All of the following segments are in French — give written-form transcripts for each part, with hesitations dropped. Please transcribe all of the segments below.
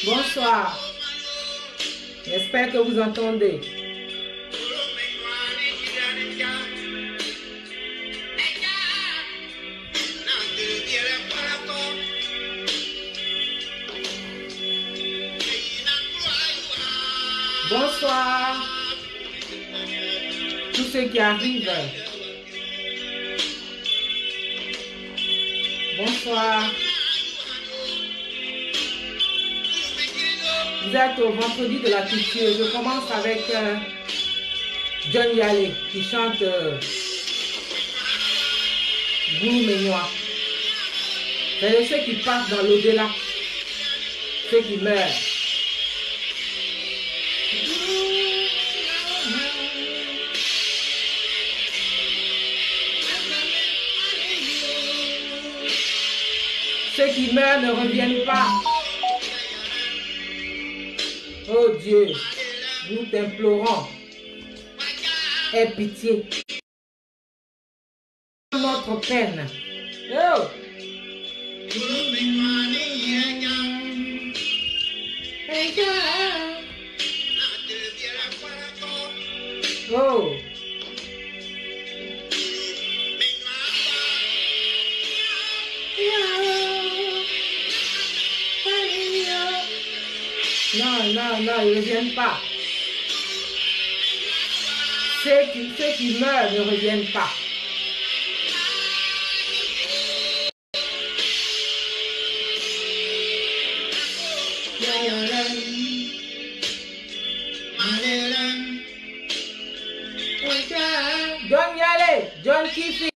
Bonsoir. J'espère que vous entendez. Bonsoir. Tous ceux qui arrivent. Bonsoir. Vous êtes au vendredi de la culture. Je commence avec John Yale qui chante Goulou Ménois. C'est ceux qui passent dans l'au-delà, ceux qui meurent. Ceux qui meurent ne reviennent pas. Oh Dieu, nous t'implorons, aie pitié. Notre peine. Oh. Oh. Non, non, non, ils ne reviennent pas. Ceux qui meurent ne reviennent pas. John Yale, John Kifi.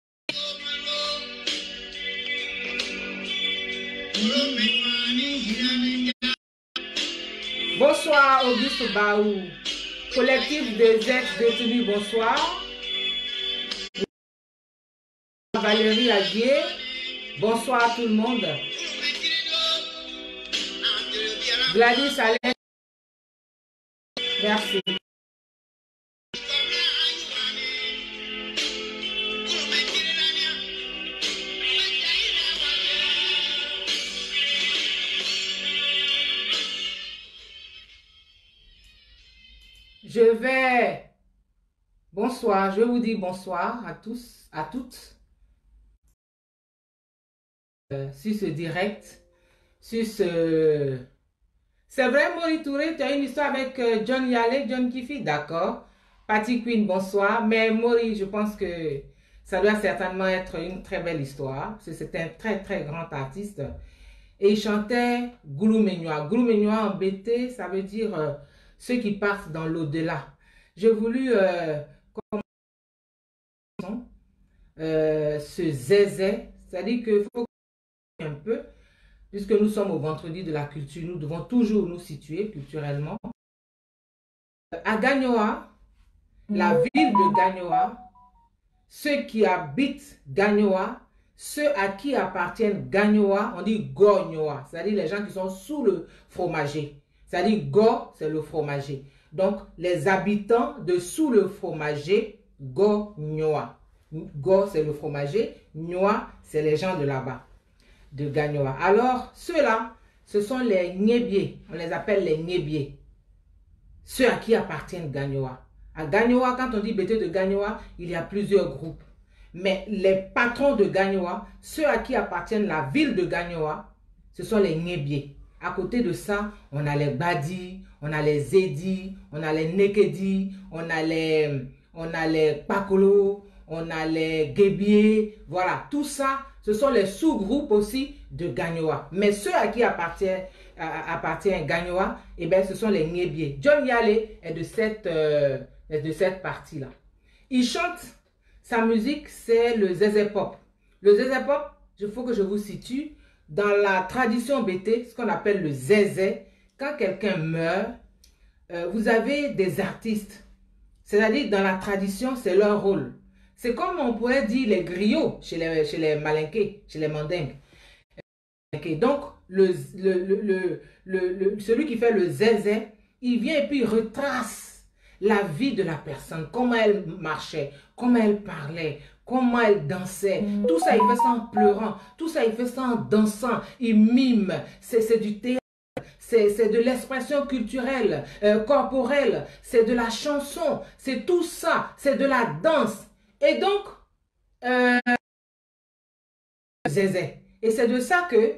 Bonsoir Auguste Baou, collectif des ex-détenus, bonsoir. Valérie Aguier, bonsoir à tout le monde. Gladys Alain, merci. Je vais... Bonsoir, je vous dis bonsoir à tous, à toutes. Sur ce direct, sur ce... C'est vrai, Maurice Touré, tu as une histoire avec John Yale, John Kifi, d'accord. Patty Queen, bonsoir. Mais Maurice, je pense que ça doit certainement être une très belle histoire. Parce que c'est un très, très grand artiste. Et il chantait Goulou Ménois. Goulou Ménois en BT, ça veut dire... ceux qui partent dans l'au-delà. J'ai voulu ce zézé, c'est-à-dire qu'il faut un peu, puisque nous sommes au vendredi de la culture, nous devons toujours nous situer culturellement. À Gagnoa, la ville de Gagnoa, ceux qui habitent Gagnoa, ceux à qui appartiennent Gagnoa, on dit Gognoa, c'est-à-dire les gens qui sont sous le fromager. C'est-à-dire Go, c'est le fromager. Donc, les habitants de sous le fromager, Go-Nyoa. Go, c'est le fromager. Nyoa, c'est les gens de là-bas, de Gagnoa. Alors, ceux-là, ce sont les Nyebiés. On les appelle les Nyebiés. Ceux à qui appartiennent Gagnoa. À Gagnoa, quand on dit BT de Gagnoa, il y a plusieurs groupes. Mais les patrons de Gagnoa, ceux à qui appartiennent la ville de Gagnoa, ce sont les Nyebiés. À côté de ça, on a les Badi, on a les Zedi, on a les Nekedi, on a les Pakolo, on a les Guébié, voilà, tout ça, ce sont les sous-groupes aussi de Gagnoa. Mais ceux à qui appartient Gagnoa, eh bien, ce sont les Nguébié. John Yale est de cette partie-là. Il chante, sa musique, c'est le Zézé Pop. Le Zézé Pop, il faut que je vous situe, dans la tradition BT, ce qu'on appelle le Zézé, quand quelqu'un meurt, vous avez des artistes. C'est-à-dire, dans la tradition, c'est leur rôle. C'est comme on pourrait dire les griots chez les Malinqués, chez les Mandingues. Donc, celui qui fait le Zézé, il vient et puis il retrace la vie de la personne, comment elle marchait, comment elle parlait, comment elle dansait. Tout ça, il fait ça en pleurant. Tout ça, il fait ça en dansant. Il mime. C'est du théâtre. C'est de l'expression culturelle, corporelle. C'est de la chanson. C'est tout ça. C'est de la danse. Et donc, Zézé. Et c'est de ça que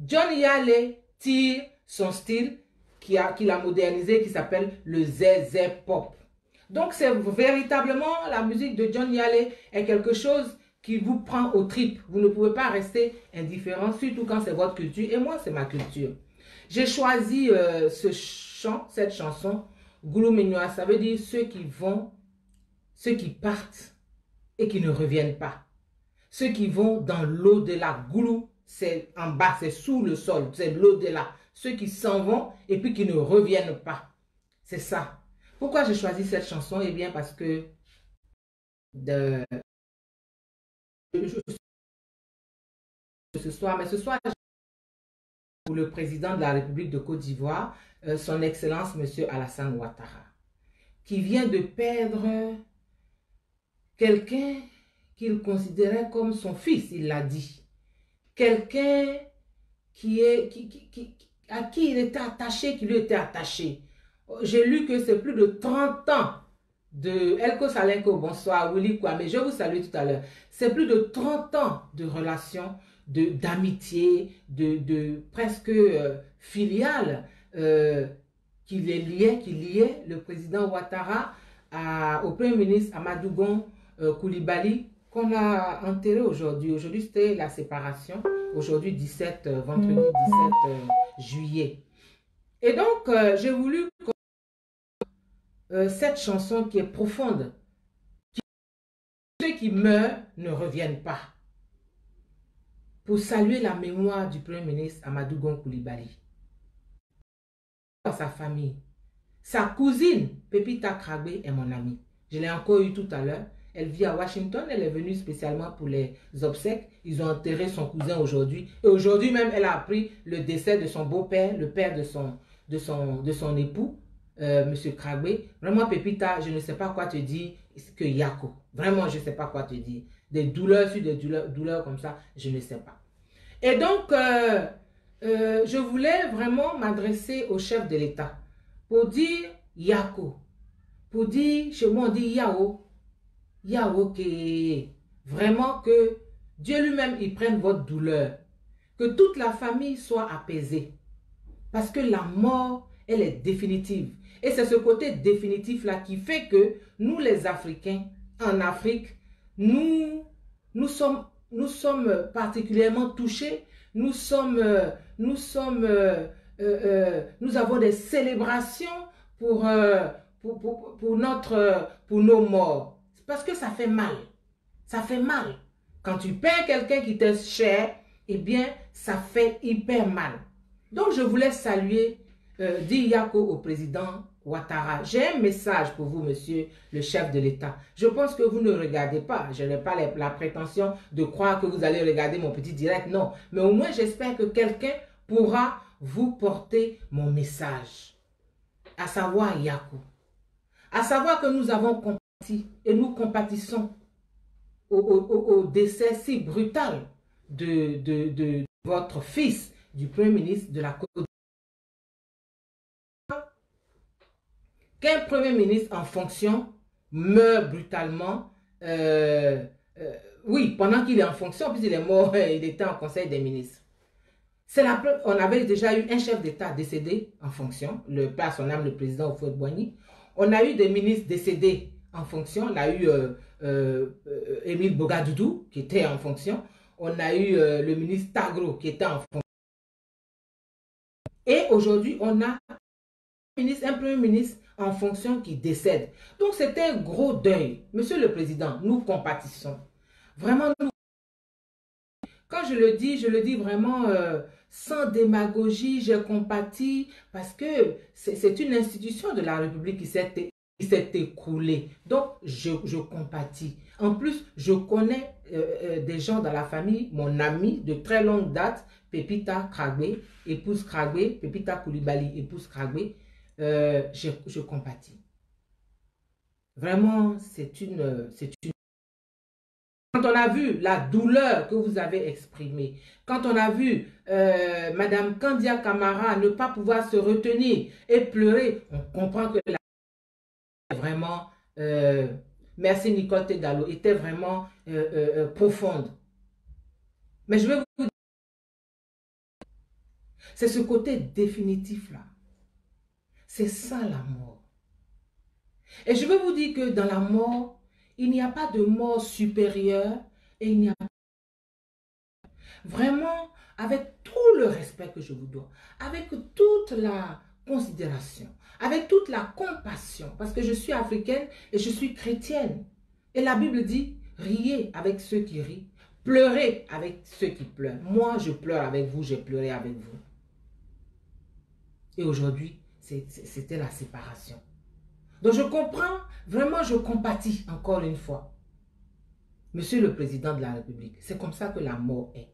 John Yale tire son style qu'il a modernisé, qui s'appelle le Zézé Pop. Donc, c'est véritablement la musique de John Yale est quelque chose qui vous prend aux tripes. Vous ne pouvez pas rester indifférent, surtout quand c'est votre culture. Et moi, c'est ma culture. J'ai choisi cette chanson, Goulou Mignoa. Ça veut dire ceux qui partent et qui ne reviennent pas. Ceux qui vont dans l'au-delà. Goulou, c'est en bas, c'est sous le sol, c'est l'au-delà. Ceux qui s'en vont et puis qui ne reviennent pas. C'est ça. Pourquoi j'ai choisi cette chanson? Eh bien, parce que ce soir, pour le président de la République de Côte d'Ivoire, son Excellence, M. Alassane Ouattara, qui vient de perdre quelqu'un qu'il considérait comme son fils, il l'a dit. Quelqu'un à qui il était attaché, qui lui était attaché. J'ai lu que c'est plus de 30 ans de Elko Salenko, bonsoir, Willy Kwame, je vous salue tout à l'heure. C'est plus de 30 ans de relation, d'amitié, de presque filiale qui liait le président Ouattara au Premier ministre Amadou Gon Coulibaly, qu'on a enterré aujourd'hui. Aujourd'hui, c'était la séparation. Aujourd'hui, vendredi 17 juillet. Et donc, j'ai voulu cette chanson qui est profonde. Ceux qui meurent ne reviennent pas. Pour saluer la mémoire du Premier ministre Amadou Gon Coulibaly. Sa famille. Sa cousine, Pépita Krabé, est mon amie. Je l'ai encore eu tout à l'heure. Elle vit à Washington. Elle est venue spécialement pour les obsèques. Ils ont enterré son cousin aujourd'hui. Et aujourd'hui même, elle a appris le décès de son beau-père, le père de son époux, M. Krabé. Vraiment, Pépita, je ne sais pas quoi te dire que Yako. Vraiment, je ne sais pas quoi te dire. Des douleurs sur des douleurs comme ça, je ne sais pas. Et donc, je voulais vraiment m'adresser au chef de l'État pour dire Yako. Pour dire, chez moi on dit Yao. Yao, que vraiment que Dieu lui-même, il prenne votre douleur. Que toute la famille soit apaisée. Parce que la mort, elle est définitive. Et c'est ce côté définitif-là qui fait que nous, les Africains, en Afrique, nous sommes particulièrement touchés. Nous avons des célébrations pour nos morts. Parce que ça fait mal. Ça fait mal. Quand tu perds quelqu'un qui t'est cher, eh bien, ça fait hyper mal. Donc, je voulais saluer Yako au président Ouattara. J'ai un message pour vous, monsieur le chef de l'État. Je pense que vous ne regardez pas. Je n'ai pas la prétention de croire que vous allez regarder mon petit direct. Non. Mais au moins, j'espère que quelqu'un pourra vous porter mon message. À savoir Yako. À savoir que nous avons compati et nous compatissons au décès si brutal de votre fils, du Premier ministre de la Côte d'Ivoire. Qu'un Premier ministre en fonction meurt brutalement, oui, pendant qu'il est en fonction, puisqu'il est mort, il était en Conseil des ministres. On avait déjà eu un chef d'État décédé en fonction, le père son âme, le président Houphouët-Boigny. On a eu des ministres décédés en fonction. On a eu Émile Bogadoudou qui était en fonction. On a eu le ministre Tagro qui était en fonction. Et aujourd'hui, on a un premier ministre en fonction qui décède. Donc, c'était un gros deuil. Monsieur le Président, nous compatissons. Vraiment, quand je le dis vraiment sans démagogie, je compatis parce que c'est une institution de la République qui s'est écroulée. Donc, je compatis. En plus, je connais des gens dans la famille, mon ami de très longue date, Pépita Kragbe, épouse Kragbe, Pépita Koulibaly, épouse Kragbe. Je compatis. Vraiment, c'est une... Quand on a vu la douleur que vous avez exprimée, quand on a vu Madame Kandia Camara ne pas pouvoir se retenir et pleurer, on comprend que vraiment, merci Nicole Tegalo, était vraiment profonde. Mais je vais vous dire, c'est ce côté définitif-là. C'est ça la mort. Et je vais vous dire que dans la mort, il n'y a pas de mort supérieure et il n'y a pas... Vraiment, avec tout le respect que je vous dois, avec toute la considération, avec toute la compassion, parce que je suis africaine et je suis chrétienne. Et la Bible dit, riez avec ceux qui rient, pleurez avec ceux qui pleurent. Moi, je pleure avec vous, j'ai pleuré avec vous. Et aujourd'hui, c'était la séparation. Donc je comprends, vraiment je compatis encore une fois. Monsieur le Président de la République, c'est comme ça que la mort est.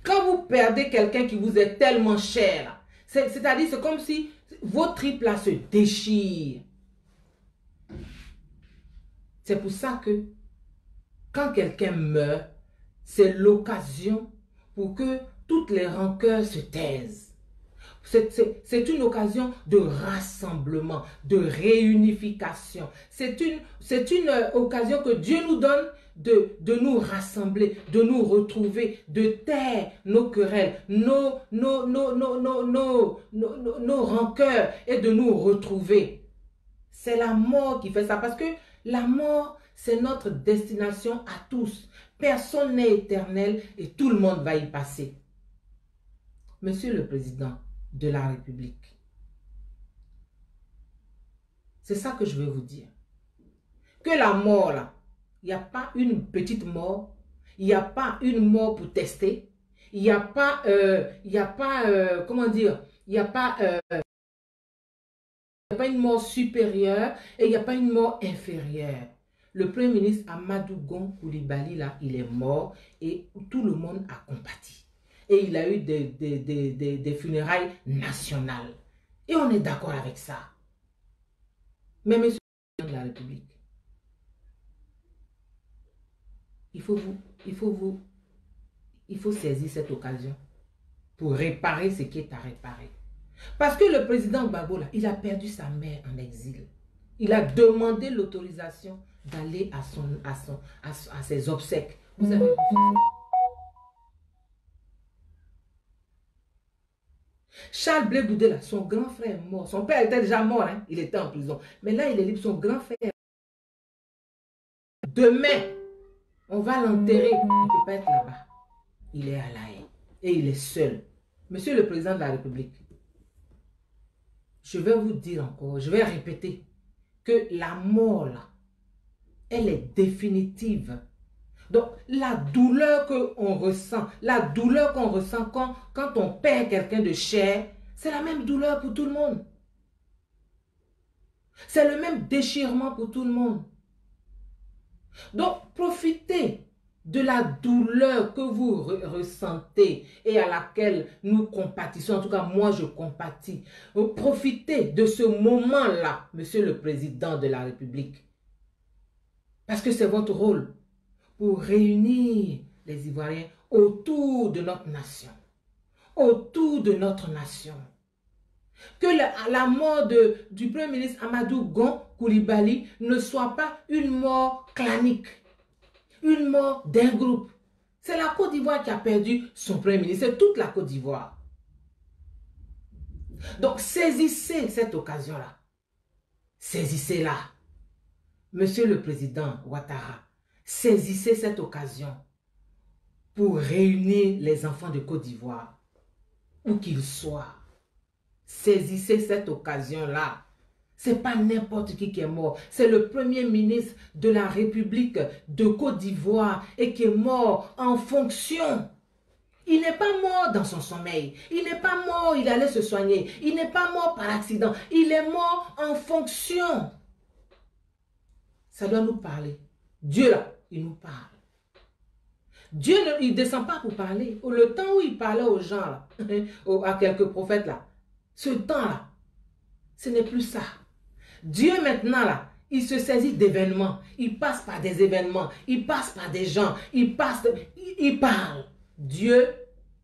Quand vous perdez quelqu'un qui vous est tellement cher, c'est-à-dire c'est comme si vos tripes là se déchirent. C'est pour ça que quand quelqu'un meurt, c'est l'occasion pour que toutes les rancœurs se taisent. C'est une occasion de rassemblement, de réunification. C'est une occasion que Dieu nous donne de nous rassembler, de nous retrouver, de taire nos querelles, nos rancœurs et de nous retrouver. C'est la mort qui fait ça parce que la mort, c'est notre destination à tous. Personne n'est éternel et tout le monde va y passer. Monsieur le Président de la République, c'est ça que je veux vous dire. Que la mort là, il n'y a pas une petite mort, il n'y a pas une mort pour tester, il n'y a pas, comment dire, il n'y a pas une mort supérieure et il n'y a pas une mort inférieure. Le Premier ministre Amadou Gon Coulibaly là, il est mort et tout le monde a compati. Et il a eu des funérailles nationales. Et on est d'accord avec ça. Mais monsieur le président de la République, il faut saisir cette occasion pour réparer ce qui est à réparer. Parce que le président Gbagbo, là, il a perdu sa mère en exil. Il a demandé l'autorisation d'aller à ses obsèques. Vous avez vu ça? Charles Blé Goudé, son grand frère est mort. Son père était déjà mort, hein? Il était en prison. Mais là, il est libre. Son grand frère. Demain, on va l'enterrer. Il ne peut pas être là-bas. Il est à La Haye. Et il est seul. Monsieur le Président de la République, je vais vous dire encore, je vais répéter que la mort, là, elle est définitive. Donc, la douleur qu'on ressent, quand on perd quelqu'un de cher, c'est la même douleur pour tout le monde. C'est le même déchirement pour tout le monde. Donc, profitez de la douleur que vous ressentez et à laquelle nous compatissons. En tout cas, moi, je compatis. Profitez de ce moment-là, Monsieur le Président de la République. Parce que c'est votre rôle. Pour réunir les Ivoiriens autour de notre nation. Autour de notre nation. Que la mort du Premier ministre Amadou Gon Coulibaly ne soit pas une mort clanique. Une mort d'un groupe. C'est la Côte d'Ivoire qui a perdu son Premier ministre. C'est toute la Côte d'Ivoire. Donc, saisissez cette occasion-là. Saisissez-la. Monsieur le Président Ouattara, saisissez cette occasion pour réunir les enfants de Côte d'Ivoire, où qu'ils soient. Saisissez cette occasion-là. Ce n'est pas n'importe qui est mort. C'est le Premier ministre de la République de Côte d'Ivoire et qui est mort en fonction. Il n'est pas mort dans son sommeil. Il n'est pas mort, il allait se soigner. Il n'est pas mort par accident. Il est mort en fonction. Ça doit nous parler. Dieu, là, il nous parle. Dieu, il ne descend pas pour parler. Le temps où il parlait aux gens, là, à quelques prophètes, là, ce temps-là, ce n'est plus ça. Dieu, maintenant, là, il se saisit d'événements. Il passe par des événements. Il passe par des gens. Il parle. Dieu,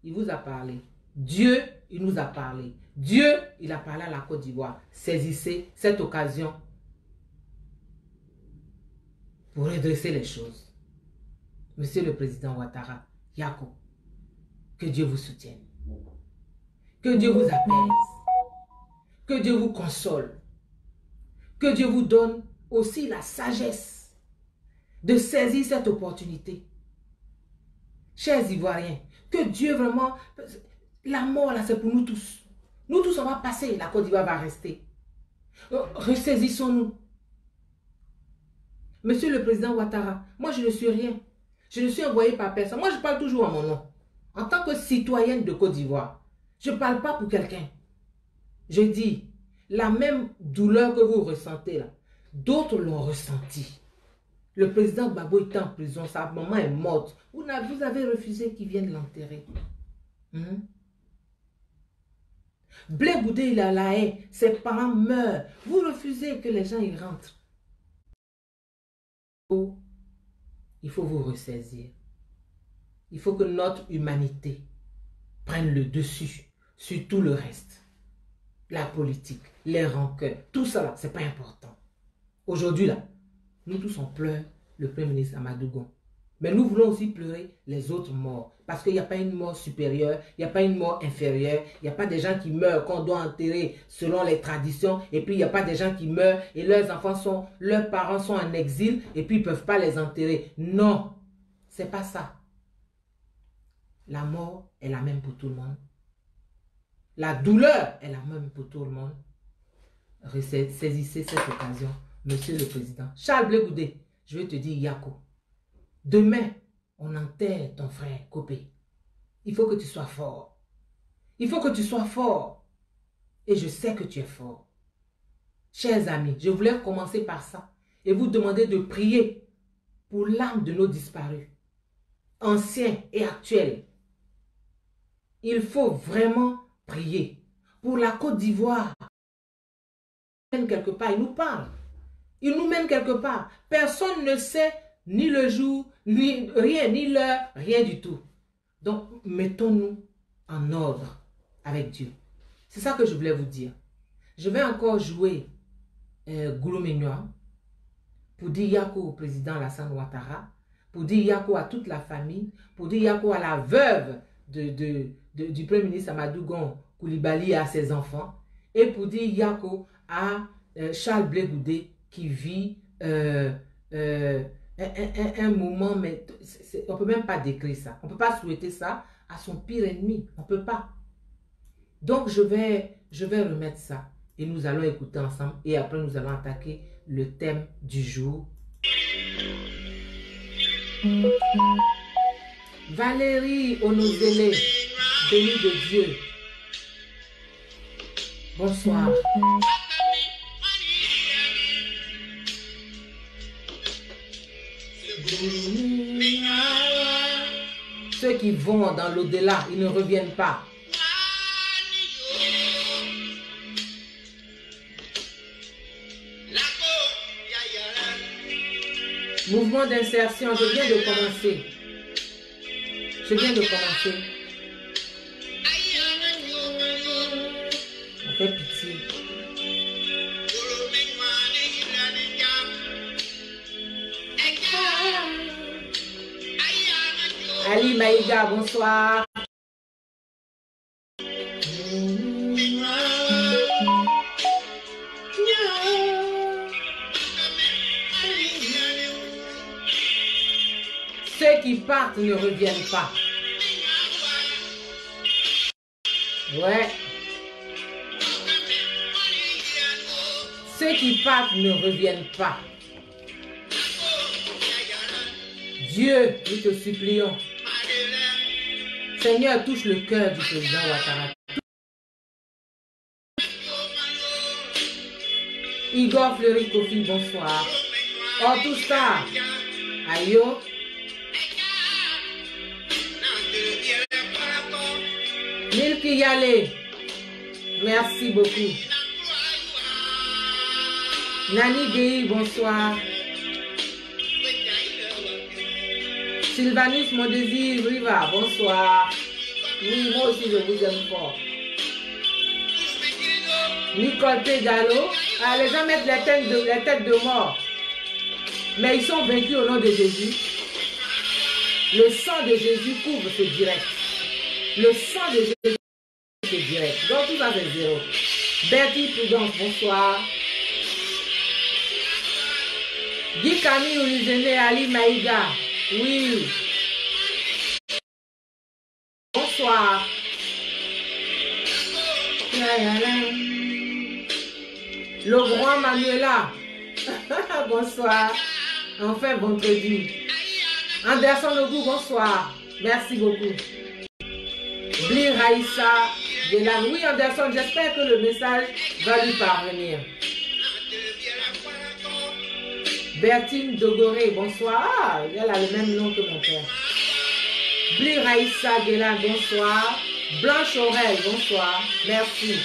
il vous a parlé. Dieu, il nous a parlé. Dieu, il a parlé à la Côte d'Ivoire. Saisissez cette occasion pour redresser les choses. Monsieur le Président Ouattara, Yako, que Dieu vous soutienne. Que Dieu vous apaise. Que Dieu vous console. Que Dieu vous donne aussi la sagesse de saisir cette opportunité. Chers Ivoiriens, que Dieu vraiment... La mort, là, c'est pour nous tous. Nous tous, on va passer. La Côte d'Ivoire va rester. Ressaisissons-nous. Monsieur le Président Ouattara, moi, je ne suis rien. Je ne suis envoyé par personne. Moi, je parle toujours en mon nom. En tant que citoyenne de Côte d'Ivoire, je ne parle pas pour quelqu'un. Je dis, la même douleur que vous ressentez là, d'autres l'ont ressenti. Le président Gbagbo était en prison, sa maman est morte. Vous avez refusé qu'il vienne l'enterrer. Blé Goudé, il a la haie, ses parents meurent. Vous refusez que les gens y rentrent. Il faut vous ressaisir. Il faut que notre humanité prenne le dessus sur tout le reste. La politique, les rancœurs, tout ça, ce n'est pas important. Aujourd'hui, là, nous tous on pleure le Premier ministre Amadou Gon. Mais nous voulons aussi pleurer les autres morts. Parce qu'il n'y a pas une mort supérieure, il n'y a pas une mort inférieure, il n'y a pas des gens qui meurent qu'on doit enterrer selon les traditions, et puis il n'y a pas des gens qui meurent et leurs parents sont en exil et puis ils ne peuvent pas les enterrer. Non, ce n'est pas ça. La mort est la même pour tout le monde. La douleur est la même pour tout le monde. Saisissez cette occasion, Monsieur le Président. Charles Blé Goudé, je vais te dire Yako. Demain, on enterre ton frère Copé. Il faut que tu sois fort. Il faut que tu sois fort. Et je sais que tu es fort. Chers amis, je voulais commencer par ça et vous demander de prier pour l'âme de nos disparus, anciens et actuels. Il faut vraiment prier pour la Côte d'Ivoire. Il nous mène quelque part, il nous parle. Il nous mène quelque part. Personne ne sait ni le jour, ni rien, ni l'heure, rien du tout. Donc, mettons-nous en ordre avec Dieu. C'est ça que je voulais vous dire. Je vais encore jouer Goulou Ménois pour dire Yako au président Alassane Ouattara, pour dire Yako à toute la famille, pour dire Yako à la veuve du Premier ministre Amadou Gon Coulibaly et à ses enfants, et pour dire Yako à Charles Blé Goudé qui vit un moment, mais on ne peut même pas décrire ça. On ne peut pas souhaiter ça à son pire ennemi. On ne peut pas. Donc, je vais remettre ça et nous allons écouter ensemble et après nous allons attaquer le thème du jour. Valérie Onozele, bénie de Dieu. Bonsoir. Ceux qui vont dans l'au-delà, ils ne reviennent pas. Mouvement d'insertion, je viens de commencer. Je viens de commencer. On fait pitié. Ali Maïga, bonsoir. Ceux qui partent ne reviennent pas. Ouais. Ceux qui partent ne reviennent pas. Dieu, nous te supplions. Seigneur, touche le cœur du président Ouattara. Igor Fleury Kofi, bonsoir. Oh, tout ça. Ayo. Milky Yale. Merci beaucoup. Nani Gueye, bonsoir. Sylvanus Modésir Riva, bonsoir. Oui, moi aussi je vous aime fort. Nicole Pégalo. Ah, les gens mettent les têtes de mort. Mais ils sont vaincus au nom de Jésus. Le sang de Jésus couvre ce direct. Le sang de Jésus couvre ce direct. Donc tout ça c'est zéro. Bertie Prudence, bonsoir. Guy Camille Ouzene Ali Maïga. Oui. Bonsoir. Le grand Manuela. Bonsoir. Enfin vendredi. Anderson Logou, bonsoir. Merci beaucoup. Bli Raïssa Gélan. Oui, Anderson, j'espère que le message va lui parvenir. Bertine Dogoré, bonsoir. Ah, elle a le même nom que mon père. Bli Raïssa Gélan, bonsoir. Blanche Aurel, bonsoir. Merci.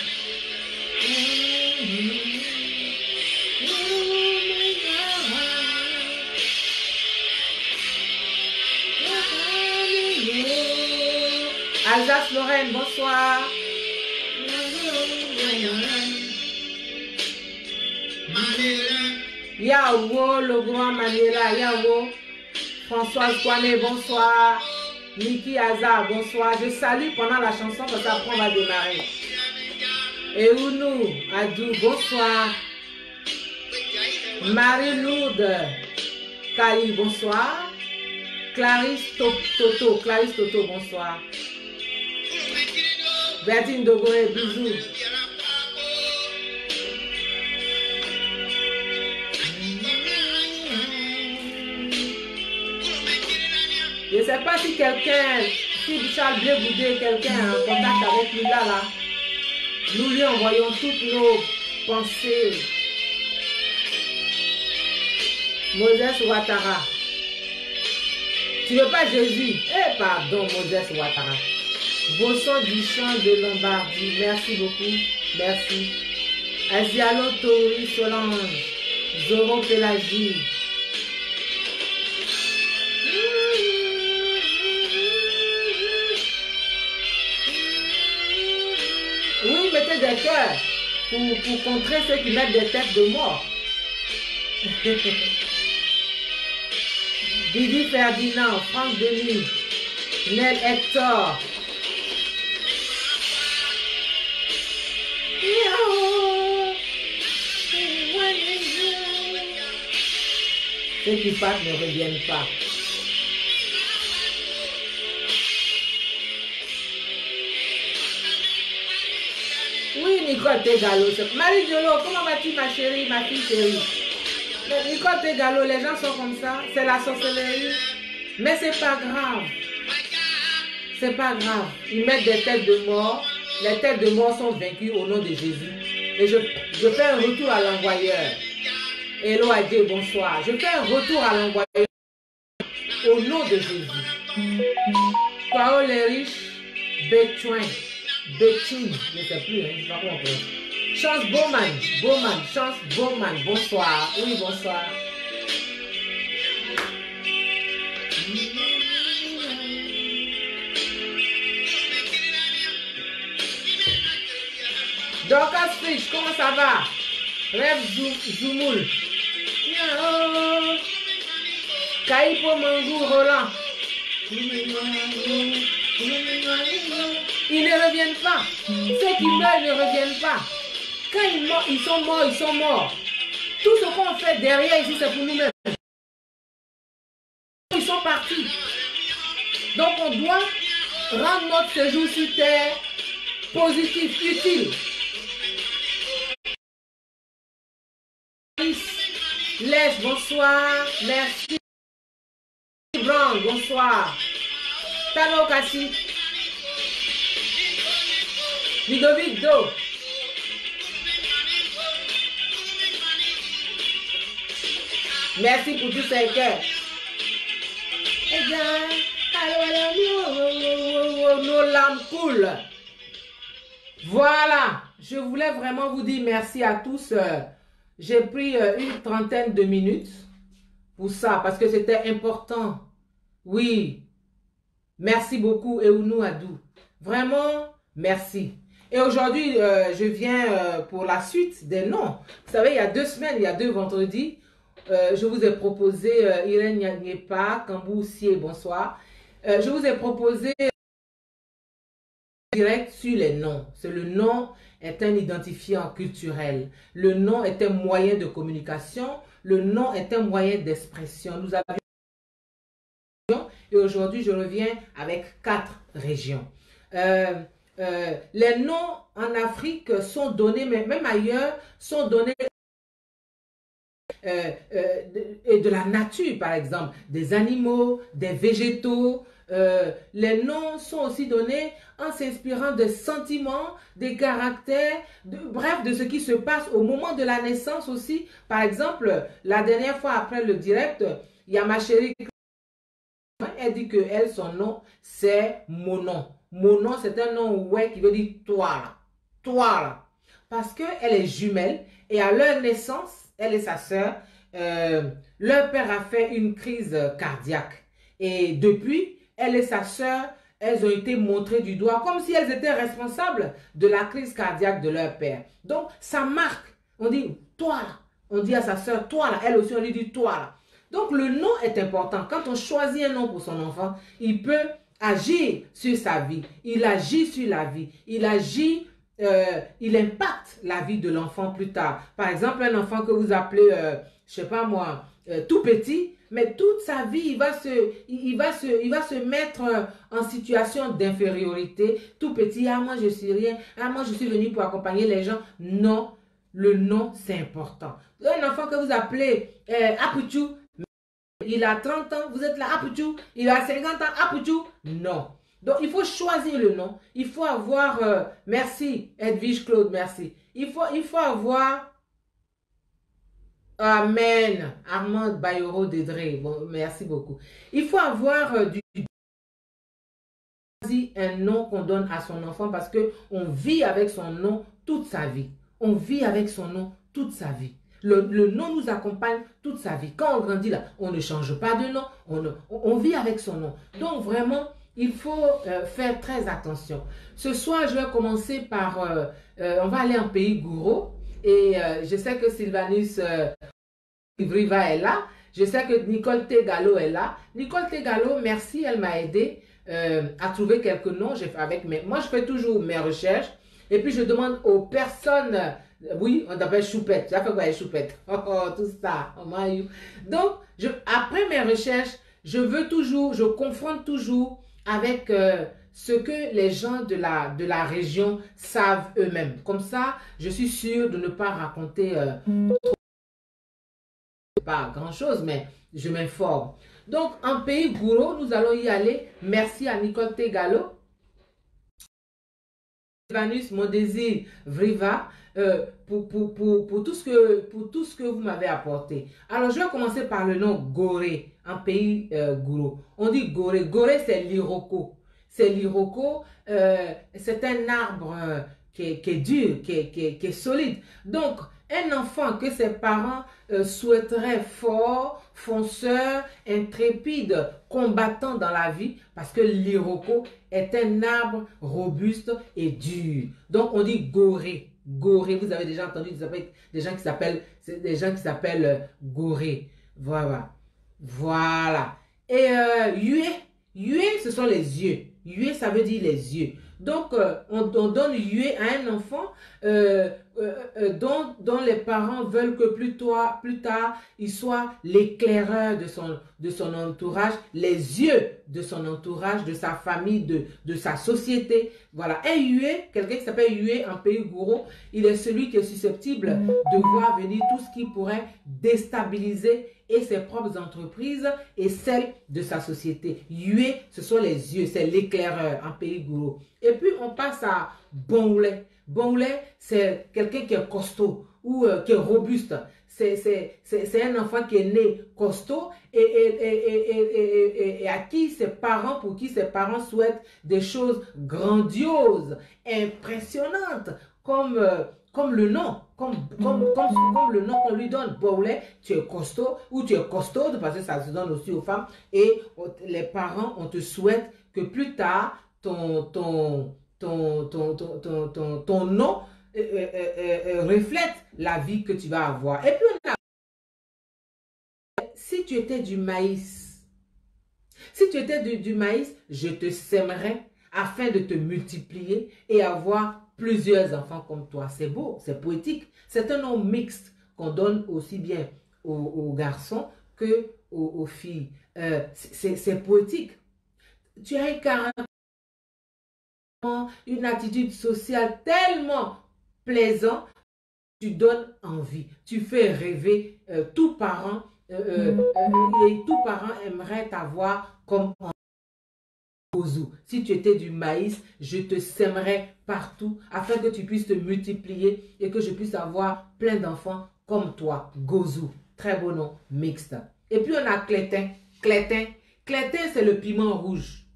Alsace Lorraine, bonsoir. Yao, le grand Maniela, Yao. Françoise Kouane, bonsoir. Niki Hazard, bonsoir. Je salue pendant la chanson parce qu'après on va démarrer. Et Ounou, Adou, bonsoir. Marie-Lourde Kali, bonsoir. Clarisse Toto, bonsoir. Bertine Dogoré, bisous. Je ne sais pas si quelqu'un, si Charles Blé Boudé, quelqu'un est en contact avec lui là. Nous lui envoyons toutes nos pensées. Moses Ouattara. Tu ne veux pas Jésus? Eh pardon, Moses Ouattara. Bosson du champ de Lombardie. Merci beaucoup. Merci. Asialo Tori Solange. Zoro Pélagie. Oui, mettez des cœurs pour contrer ceux qui mettent des têtes de mort. Didi Ferdinand, Franck Denis, Nel Hector. Ceux qui partent ne reviennent pas. Oui, Nicole Tegalo. Marie Diolo, comment vas-tu ma chérie, ma fille chérie? Nicole Tegalo, les gens sont comme ça. C'est la sorcellerie. Mais c'est pas grave. C'est pas grave. Ils mettent des têtes de mort. Les têtes de mort sont vaincues au nom de Jésus. Et je fais un retour à l'envoyeur. Hello Adé, bonsoir. Je fais un retour à l'envoyeur au nom de Jésus. Kwao les riches, Bétouin, Bétine, je ne sais plus, hein, je ne sais pas comment on peut. Chance Bowman, Chance Bowman, bonsoir. Oui, bonsoir. Dorcas Fish, comment ça va? Rêve Zoumoul. Kaipo Mangou Roland. Ils ne reviennent pas. Ceux qui meurent ne reviennent pas. Quand ils sont morts, ils sont morts. Tout ce qu'on fait derrière ici, c'est pour nous-mêmes. Ils sont partis. Donc on doit rendre notre séjour sur terre positif, utile. Les, bonsoir. Merci. Brown, bonsoir. Tano Kassi. Ludovic Do. Merci pour tous ces cœurs. Nos larmes coulent. Voilà. Je voulais vraiment vous dire merci à tous. J'ai pris une trentaine de minutes pour ça parce que c'était important. Oui. Merci beaucoup, Eunou Adou. Vraiment, merci. Et aujourd'hui, je viens pour la suite des noms. Vous savez, il y a 2 semaines, il y a 2 vendredis, je vous ai proposé Irène Nyepa, Kambou Sie, bonsoir. Je vous ai proposé direct sur les noms. Le nom est un identifiant culturel. Le nom est un moyen de communication. Le nom est un moyen d'expression. Nous avions et aujourd'hui, je reviens avec 4 régions. Les noms en Afrique sont donnés, mais même ailleurs, sont donnés et de la nature, par exemple, des animaux, des végétaux. Les noms sont aussi donnés en s'inspirant des sentiments, des caractères, bref, de ce qui se passe au moment de la naissance aussi. Par exemple, la dernière fois après le direct, il y a ma chérie, elle dit que elle, son nom, c'est Monon. Monon, c'est un nom ouais qui veut dire toi là. Toi là. Parce qu'elle est jumelle et à leur naissance, elle et sa sœur, leur père a fait une crise cardiaque. Et depuis, elle et sa sœur, elles ont été montrées du doigt comme si elles étaient responsables de la crise cardiaque de leur père. Donc, ça marque. On dit toi là. On dit à sa sœur toi là. Elle aussi, on lui dit toi là. Donc, le nom est important. Quand on choisit un nom pour son enfant, il peut agir sur sa vie. Il agit sur la vie. Il agit, il impacte la vie de l'enfant plus tard. Par exemple, un enfant que vous appelez, je sais pas moi, tout petit, mais toute sa vie, il va se mettre en situation d'infériorité. Tout petit, ah moi je suis rien, ah moi je suis venu pour accompagner les gens. Non, le nom c'est important. Un enfant que vous appelez Apuchou, il a 30 ans, vous êtes là, Apuchou, il a 50 ans, Apuchou. Non. Donc, il faut choisir le nom. Il faut avoir, merci, Edwige Claude, merci. Il faut avoir, Amen, Armand Bayoro Dédré, bon, merci beaucoup. Il faut avoir un nom qu'on donne à son enfant parce qu'on vit avec son nom toute sa vie. On vit avec son nom toute sa vie. Le nom nous accompagne toute sa vie. Quand on grandit là, on ne change pas de nom, on vit avec son nom. Donc vraiment, il faut faire très attention. Ce soir, je vais commencer par, on va aller en pays Gouro. Et je sais que Sylvanus Vriva est là. Je sais que Nicole Tegalo est là. Nicole Tegalo, merci, elle m'a aidé à trouver quelques noms. Moi, je fais toujours mes recherches. Et puis, je demande aux personnes... Oui, on appelle choupette. Ça fait quoi les choupettes? Oh, tout ça. Oh, donc, après mes recherches, je confronte toujours avec ce que les gens de la région savent eux-mêmes. Comme ça, je suis sûre de ne pas raconter pas grand-chose, mais je m'informe. Donc, en pays Gouro, nous allons y aller. Merci à Nicole Tegalo. Vanus, mon désir, Vriva, pour tout ce que vous m'avez apporté. Alors, je vais commencer par le nom Gorée, en pays Gouro. On dit Gorée. Gorée, c'est l'iroko. C'est l'iroko, c'est un arbre qui est dur, qui est solide. Donc, un enfant que ses parents souhaiteraient fort, fonceur, intrépide, combattant dans la vie, parce que l'iroko est un arbre robuste et dur. Donc, on dit Gorée. Gorée, vous avez déjà entendu des gens qui s'appellent Gorée. Voilà. Voilà. Et Yue, ce sont les yeux. Yue, ça veut dire les yeux. Donc, on donne yue à un enfant dont les parents veulent que plus tard, il soit l'éclaireur de son entourage, les yeux de son entourage, de sa famille, de sa société. Voilà. Un yue, quelqu'un qui s'appelle yue en pays gourou, il est celui qui est susceptible de voir venir tout ce qui pourrait déstabiliser et ses propres entreprises et celles de sa société. Yue, ce sont les yeux, c'est l'éclaireur en pays gourou. Et puis, on passe à Bonglet. Bonglet, c'est quelqu'un qui est costaud ou qui est robuste. C'est un enfant qui est né costaud et à qui ses parents, pour qui ses parents souhaitent des choses grandioses, impressionnantes, comme le nom, comme le nom qu'on lui donne. Bonglet, tu es costaud ou tu es costaude, parce que ça se donne aussi aux femmes. Et les parents, on te souhaite que plus tard, ton nom reflète la vie que tu vas avoir. Et puis, si tu étais du maïs, du maïs, je te sèmerais afin de te multiplier et avoir plusieurs enfants comme toi. C'est beau, c'est poétique. C'est un nom mixte qu'on donne aussi bien aux garçons que aux filles. C'est poétique. Tu as un caractère, une attitude sociale tellement plaisant, tu donnes envie, tu fais rêver tout parent et tout parent aimerait t'avoir comme Gozu. Si tu étais du maïs, je te sèmerais partout afin que tu puisses te multiplier et que je puisse avoir plein d'enfants comme toi. Gozu, très beau nom, mixte. Et puis on a Clétin. Clétin, c'est le piment rouge.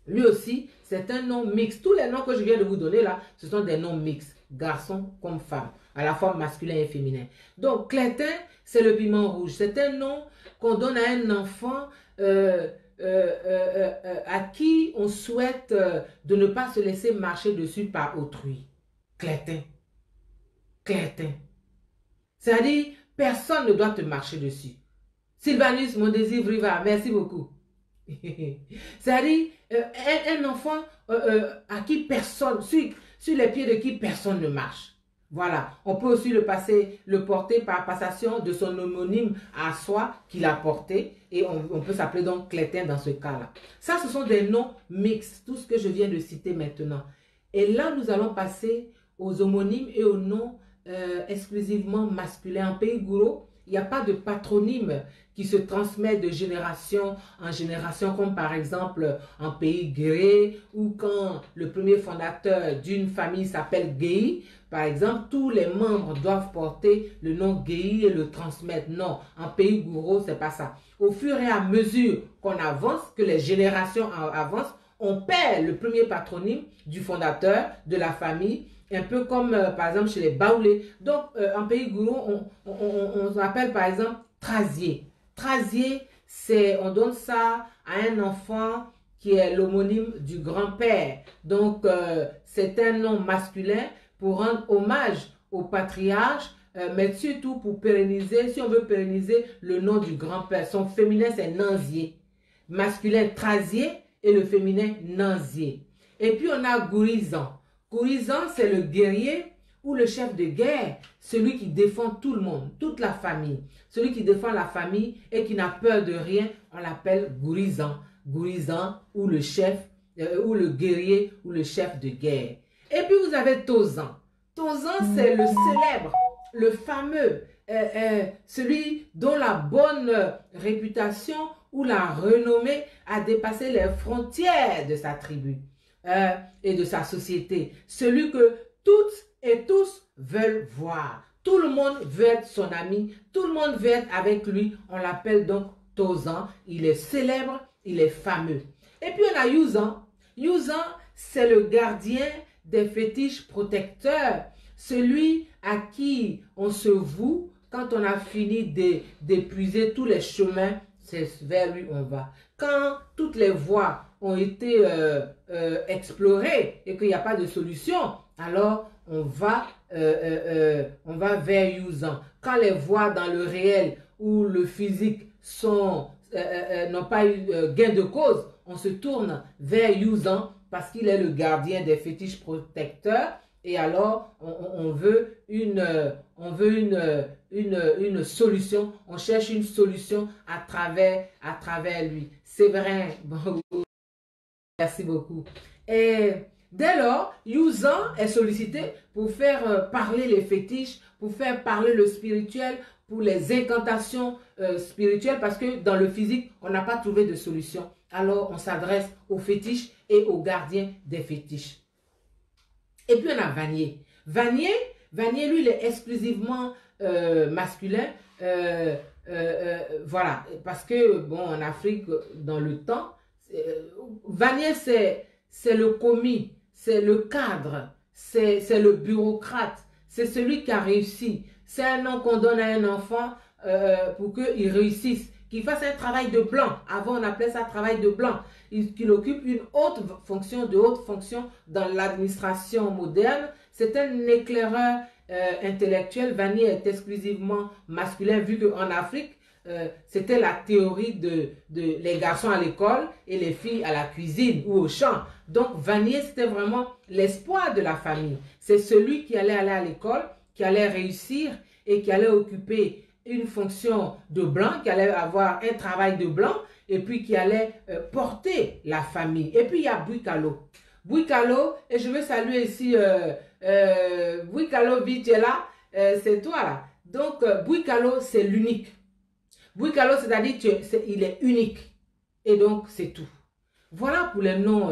Lui aussi, c'est un nom mixte. Tous les noms que je viens de vous donner là, ce sont des noms mixtes. Garçon comme femme, à la fois masculin et féminin. Donc, Clétin, c'est le piment rouge. C'est un nom qu'on donne à un enfant à qui on souhaite de ne pas se laisser marcher dessus par autrui. Clétin. Clétin. C'est-à-dire, personne ne doit te marcher dessus. Sylvanus, mon désir Vriva, merci beaucoup. C'est-à-dire, un enfant à qui personne, sur les pieds de qui personne ne marche. Voilà, on peut aussi le porter par passation de son homonyme à soi qu'il a porté et on peut s'appeler donc Clétin dans ce cas-là. Ça, ce sont des noms mixtes, tout ce que je viens de citer maintenant. Et là, nous allons passer aux homonymes et aux noms exclusivement masculins. En pays gourou, il n'y a pas de patronyme qui se transmet de génération en génération, comme par exemple en pays gré, ou quand le premier fondateur d'une famille s'appelle Guéhi, par exemple, tous les membres doivent porter le nom Guéhi et le transmettre. Non, en pays gourou, c'est pas ça. Au fur et à mesure qu'on avance, que les générations avancent, on perd le premier patronyme du fondateur de la famille, un peu comme par exemple chez les Baoulés. Donc en pays gourou, on appelle par exemple Trasier. Trasier, on donne ça à un enfant qui est l'homonyme du grand-père. Donc c'est un nom masculin pour rendre hommage au patriarche, mais surtout pour pérenniser, si on veut pérenniser le nom du grand-père. Son féminin c'est Nanzier. Masculin Trasier et le féminin Nanzier. Et puis on a Gourizan. Gourizan, c'est le guerrier ou le chef de guerre, celui qui défend tout le monde, toute la famille. Celui qui défend la famille et qui n'a peur de rien, on l'appelle Gourizan. Gourizan ou le chef, ou le guerrier ou le chef de guerre. Et puis vous avez Tozan. Tozan, c'est le célèbre, le fameux, celui dont la bonne réputation ou la renommée a dépassé les frontières de sa tribu et de sa société. Celui que toutes et tous veulent voir. Tout le monde veut être son ami, tout le monde veut être avec lui. On l'appelle donc Tozan. Il est célèbre, il est fameux. Et puis on a Yuzan. Yuzan, c'est le gardien des fétiches protecteurs. Celui à qui on se voue quand on a fini d'épuiser tous les chemins, c'est vers lui on va. Quand toutes les voies ont été explorées et qu'il n'y a pas de solution, alors on va vers Yuzan. Quand les voies dans le réel ou le physique n'ont pas eu gain de cause, on se tourne vers Yuzan parce qu'il est le gardien des fétiches protecteurs. Et alors, on veut une solution, on cherche une solution à travers lui. C'est vrai. Bon, merci beaucoup. Et dès lors, Yuzan est sollicité pour faire parler les fétiches, pour faire parler le spirituel, pour les incantations spirituelles, parce que dans le physique, on n'a pas trouvé de solution. Alors, on s'adresse aux fétiches et aux gardiens des fétiches. Et puis, on a Vannier. Vannier, lui, il est exclusivement masculin. Voilà, parce que, bon, en Afrique, dans le temps, Vannier, c'est le commis, c'est le cadre, c'est le bureaucrate, c'est celui qui a réussi. C'est un nom qu'on donne à un enfant pour qu'il réussisse, qu'il fasse un travail de blanc. Avant, on appelait ça travail de blanc. Qu'il occupe une haute fonction, de haute fonction dans l'administration moderne. C'est un éclaireur intellectuel. Vannier est exclusivement masculin, vu qu'en Afrique, c'était la théorie de les garçons à l'école et les filles à la cuisine ou au champ. Donc, Vannier, c'était vraiment l'espoir de la famille. C'est celui qui allait aller à l'école, qui allait réussir et qui allait occuper une fonction de blanc, qui allait avoir un travail de blanc et puis qui allait porter la famille. Et puis, il y a Bouikalo. Bouikalo, et je veux saluer ici Bouikalo Vichela, c'est toi là. Donc, Bouikalo, c'est l'unique. Bouikalo, c'est-à-dire qu'il est unique. Et donc, c'est tout. Voilà pour les noms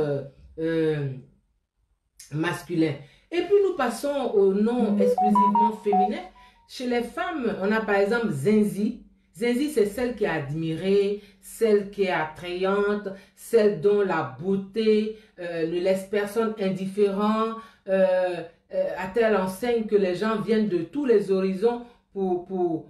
masculins. Et puis, nous passons aux noms exclusivement féminins. Chez les femmes, on a par exemple Zenzi. Zenzi, c'est celle qui est admirée, celle qui est attrayante, celle dont la beauté ne laisse personne indifférent, à telle enseigne que les gens viennent de tous les horizons pour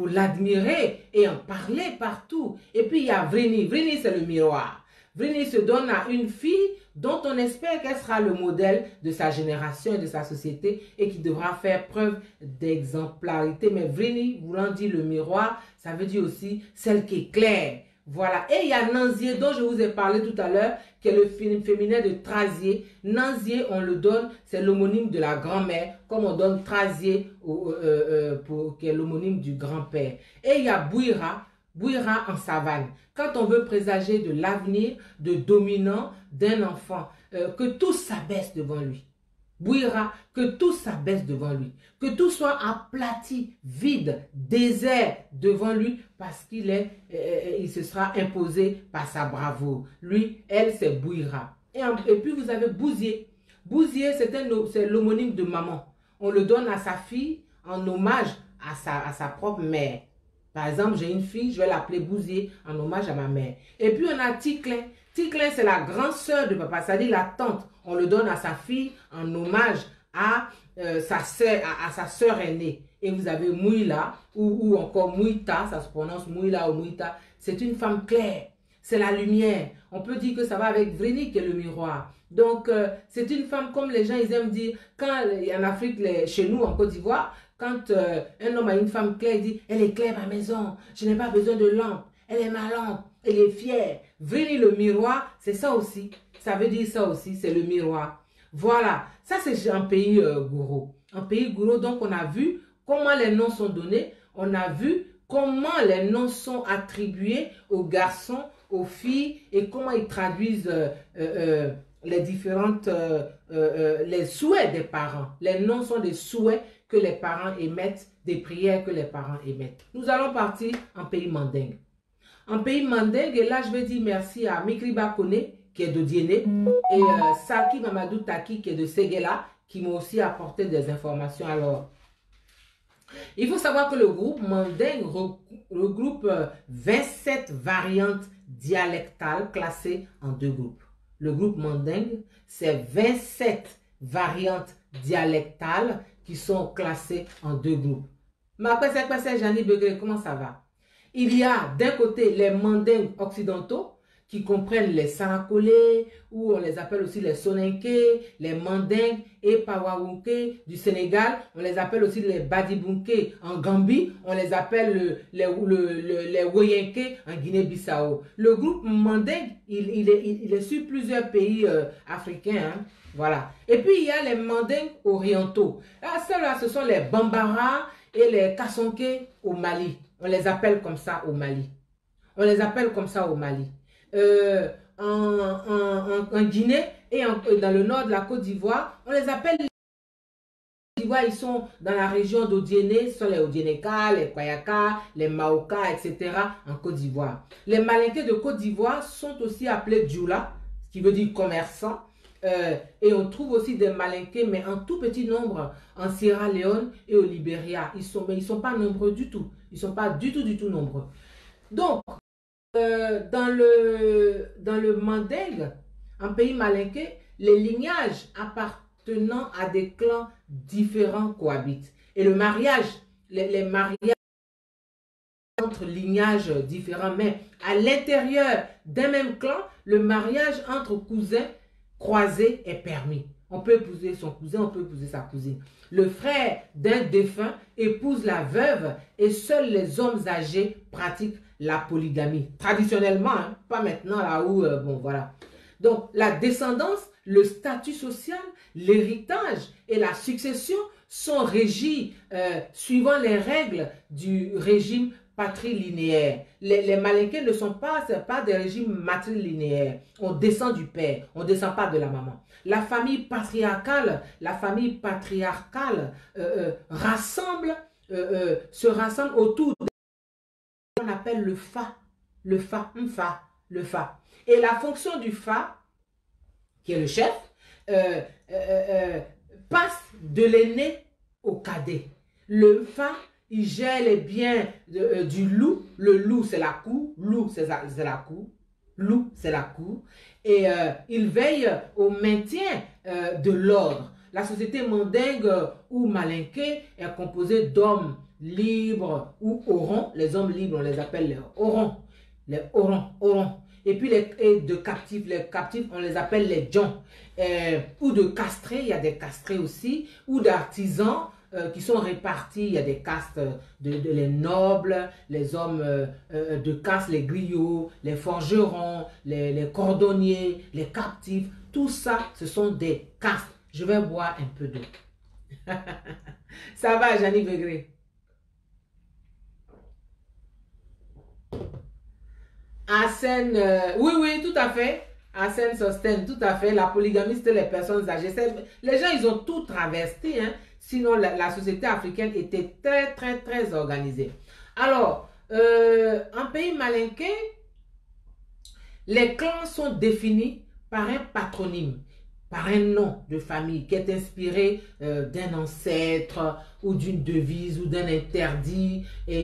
l'admirer et en parler partout. Et puis il y a Vrini. Vrini, c'est le miroir. Vrini se donne à une fille dont on espère qu'elle sera le modèle de sa génération et de sa société et qui devra faire preuve d'exemplarité. Mais Vrini, voulant dire le miroir, ça veut dire aussi celle qui éclaire. Voilà. Et il y a Nanzier, dont je vous ai parlé tout à l'heure, qui est le féminin de Trazier. Nanzier, on le donne, c'est l'homonyme de la grand-mère, comme on donne Trazier, qui est l'homonyme du grand-père. Et il y a Bouira. Bouira en savane. Quand on veut présager de l'avenir, de dominant d'un enfant, que tout s'abaisse devant lui. Bouira, que tout s'abaisse devant lui. Que tout soit aplati, vide, désert devant lui parce il se sera imposé par sa bravoure. Lui, elle, c'est Bouira. Et puis vous avez Bouzier. Bouzier, c'est l'homonyme de maman. On le donne à sa fille en hommage à sa propre mère. Par exemple, j'ai une fille, je vais l'appeler Bouzier en hommage à ma mère. Et puis, on a Ticlin. Ticlin, c'est la grande sœur de papa, c'est-à-dire la tante. On le donne à sa fille en hommage à sa sœur aînée. Et vous avez Mouila ou encore Mouita, ça se prononce Mouila ou Mouita. C'est une femme claire, c'est la lumière. On peut dire que ça va avec Vrini qui est le miroir. Donc, c'est une femme comme les gens, ils aiment dire, quand en Afrique, chez nous, en Côte d'Ivoire, quand un homme a une femme claire, il dit, elle est claire ma maison, je n'ai pas besoin de lampe, elle est ma lampe, elle est fière. Vrini le miroir, c'est ça aussi, ça veut dire ça aussi, c'est le miroir. Voilà, ça c'est un pays gourou. Un pays gourou, donc on a vu comment les noms sont donnés, on a vu comment les noms sont attribués aux garçons, aux filles et comment ils traduisent les différentes, les souhaits des parents. Les noms sont des souhaits que les parents émettent, des prières que les parents émettent. Nous allons partir en pays mandingue. En pays mandingue, et là je vais dire merci à Mikri Bakone, qui est de Diené, et Saki Mamadou Taki, qui est de Séguéla, qui m'ont aussi apporté des informations. Alors, il faut savoir que le groupe mandingue regroupe 27 variantes dialectales classées en deux groupes. Le groupe mandingue, c'est 27 variantes dialectales qui sont classées en deux groupes. Ma Jani Begré, comment ça va? Il y a d'un côté les mandingues occidentaux, qui comprennent les Sarakolé, ou on les appelle aussi les Soninké, les Mandingues et Pawawunké du Sénégal. On les appelle aussi les Badibunké en Gambie. On les appelle les Woyenké en Guinée-Bissau. Le groupe Mandingue, il est sur plusieurs pays africains. Hein. Voilà. Et puis, il y a les Mandingues orientaux. Ah, ceux-là, ce sont les Bambara et les Kassonké au Mali. On les appelle comme ça au Mali. On les appelle comme ça au Mali. En Guinée et dans le nord de la Côte d'Ivoire, on les appelle les Côte d'Ivoire, ils sont dans la région d'Odiéné, ce sont les Odiénéka, les Kwayaka, les Maoka, etc. en Côte d'Ivoire. Les Malinké de Côte d'Ivoire sont aussi appelés Djoula, ce qui veut dire commerçant. Et on trouve aussi des Malinké, mais en tout petit nombre, en Sierra Leone et au Libéria. Ils sont pas nombreux du tout. Ils ne sont pas du tout nombreux. Donc, dans le Mandingue, en pays malinké, les lignages appartenant à des clans différents cohabitent. Et le mariage, les mariages entre lignages différents, mais à l'intérieur d'un même clan, le mariage entre cousins croisés est permis. On peut épouser son cousin, on peut épouser sa cousine. Le frère d'un défunt épouse la veuve et seuls les hommes âgés pratiquent la polygamie. Traditionnellement, hein, pas maintenant là où, bon voilà. Donc la descendance, le statut social, l'héritage et la succession sont régis suivant les règles du régime patrilinéaire. Les Malinké ne sont pas des régimes matrilinéaires. On descend du père, on ne descend pas de la maman. La famille patriarcale se rassemble autour de ce qu'on appelle le fa. Et la fonction du fa, qui est le chef, passe de l'aîné au cadet. Le fa, il gère les biens du loup. Le loup, c'est la cour. Loup, c'est la cour. Loup, c'est la cour. Et il veille au maintien de l'ordre. La société mandingue ou malinké est composée d'hommes libres ou orons. Les hommes libres, on les appelle les orons. Les orons. Et puis de captifs, les captifs, on les appelle les djons. Ou de castrés, il y a des castrés aussi. Ou d'artisans qui sont répartis. Il y a des castes, les nobles, les hommes de caste, les griots, les forgerons, les cordonniers, les captifs. Tout ça, ce sont des castes. Je vais boire un peu d'eau. Ça va, Janie Végré? Arsène, oui, tout à fait. Arsène Sostène, tout à fait. La polygamie, c'était les personnes âgées. Les gens, ils ont tout traversé. Hein. Sinon, la société africaine était très organisée. Alors, en pays malinké, les clans sont définis par un patronyme, par un nom de famille qui est inspiré d'un ancêtre ou d'une devise ou d'un interdit. Et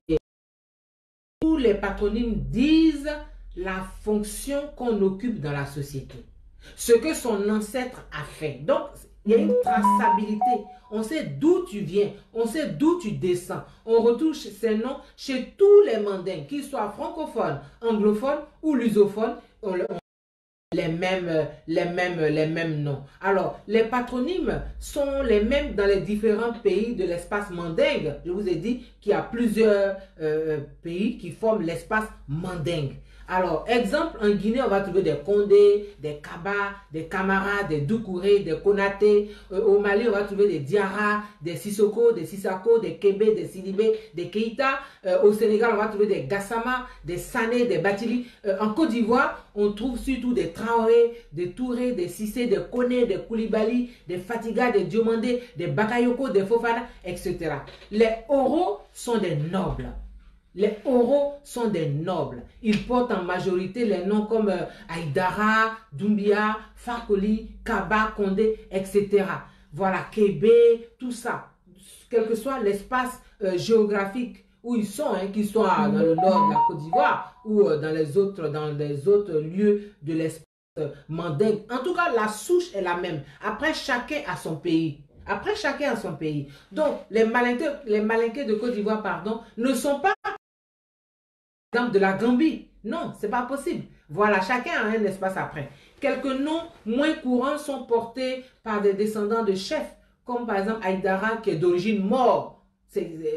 tous les patronymes disent la fonction qu'on occupe dans la société, ce que son ancêtre a fait. Donc, il y a une traçabilité. On sait d'où tu viens, on sait d'où tu descends. On retrouve ces noms chez tous les mandingues, qu'ils soient francophones, anglophones ou lusophones. On les mêmes noms. Alors, les patronymes sont les mêmes dans les différents pays de l'espace mandingue. Je vous ai dit qu'il y a plusieurs pays qui forment l'espace mandingue. Alors, exemple, en Guinée, on va trouver des Condé, des Kaba, des Kamara, des Doucouré, des Konaté. Au Mali, on va trouver des Diarra, des Sissoko, des Sissako, des Kébé, des Sidibé, des Keïta. Au Sénégal, on va trouver des Gassama, des Sané, des Batili. En Côte d'Ivoire, on trouve surtout des Traoré, des Touré, des Sissé, des Koné, des Koulibaly, des Fatiga, des Diomandé, des Bakayoko, des Fofana, etc. Les Oro sont des nobles. Les Oro sont des nobles. Ils portent en majorité les noms comme Aïdara, Doumbia, Fakoli, Kaba, Condé, etc. Voilà, Kébé, tout ça. Quel que soit l'espace géographique où ils sont, hein, qu'ils soient dans le nord de la Côte d'Ivoire ou dans les autres lieux de l'espace mandingue. En tout cas, la souche est la même. Après, chacun a son pays. Après, chacun a son pays. Donc, les Malinké de Côte d'Ivoire, pardon, ne sont pas exemple de la Gambie. Non, c'est pas possible. Voilà, chacun a un espace après. Quelques noms moins courants sont portés par des descendants de chefs, comme par exemple Haïdara qui est d'origine Maure.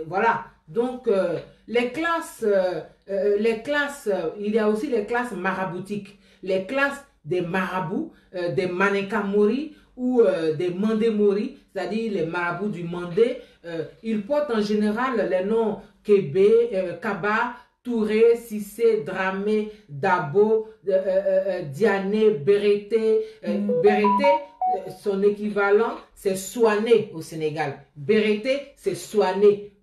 Voilà. Donc, il y a aussi les classes maraboutiques. Les classes des marabouts, des Maneka Mori ou des Mandé Mori, c'est-à-dire les marabouts du Mandé. Ils portent en général les noms Kébé, Kaba, Touré, Sissé, Dramé, Dabo, Diané, Bérété. Bérété, son équivalent, c'est Soigné au Sénégal. Bérété, c'est Soigné.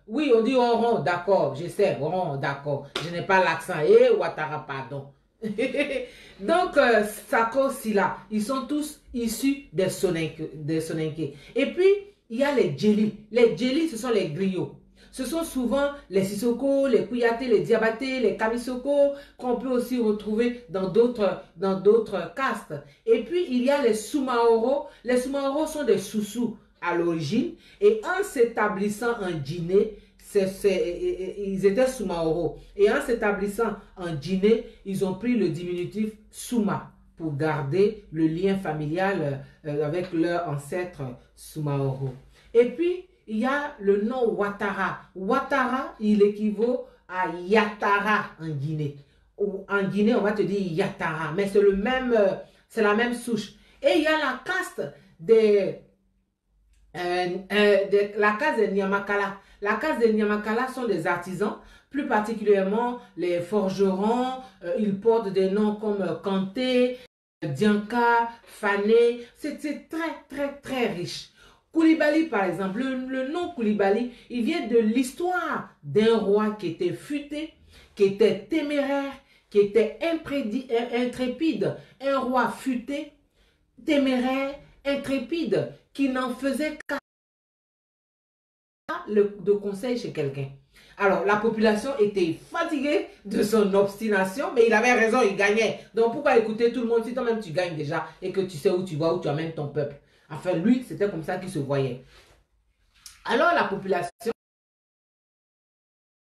Oui, on dit Oron, d'accord, je sais, Oron, d'accord. Je n'ai pas l'accent. Ouattara, pardon. Donc, Sako Silla, ils sont tous issus des Soninké. Et puis, il y a les Djeli. Les Djeli, ce sont les griots. Ce sont souvent les Sissoko, les Kouyaté, les Diabaté, les Kamisoko, qu'on peut aussi retrouver dans d'autres castes. Et puis, il y a les Soumaoro. Les Soumaoro sont des Soussous à l'origine. Et en s'établissant en Guinée, ils étaient Soumaoro. Et en s'établissant en Guinée, ils ont pris le diminutif Souma pour garder le lien familial avec leur ancêtre Soumaoro. Et puis, il y a le nom Ouattara. Ouattara, il équivaut à Yatara en Guinée. En Guinée, on va te dire Yatara, mais c'est la même souche. Et il y a la caste la caste des Nyamakala. La caste des Nyamakala sont des artisans, plus particulièrement les forgerons. Ils portent des noms comme Kanté, Dianka, Fané. C'est très riche. Koulibaly, par exemple, le nom Koulibaly, il vient de l'histoire d'un roi qui était futé, qui était téméraire, qui était intrépide. Un roi futé, téméraire, intrépide, qui n'en faisait qu'à de conseil chez quelqu'un. Alors, la population était fatiguée de son obstination, mais il avait raison, il gagnait. Donc, pourquoi écouter tout le monde si toi-même tu gagnes déjà et que tu sais où tu vas, où tu amènes ton peuple? Enfin, lui, c'était comme ça qu'il se voyait. Alors, la population,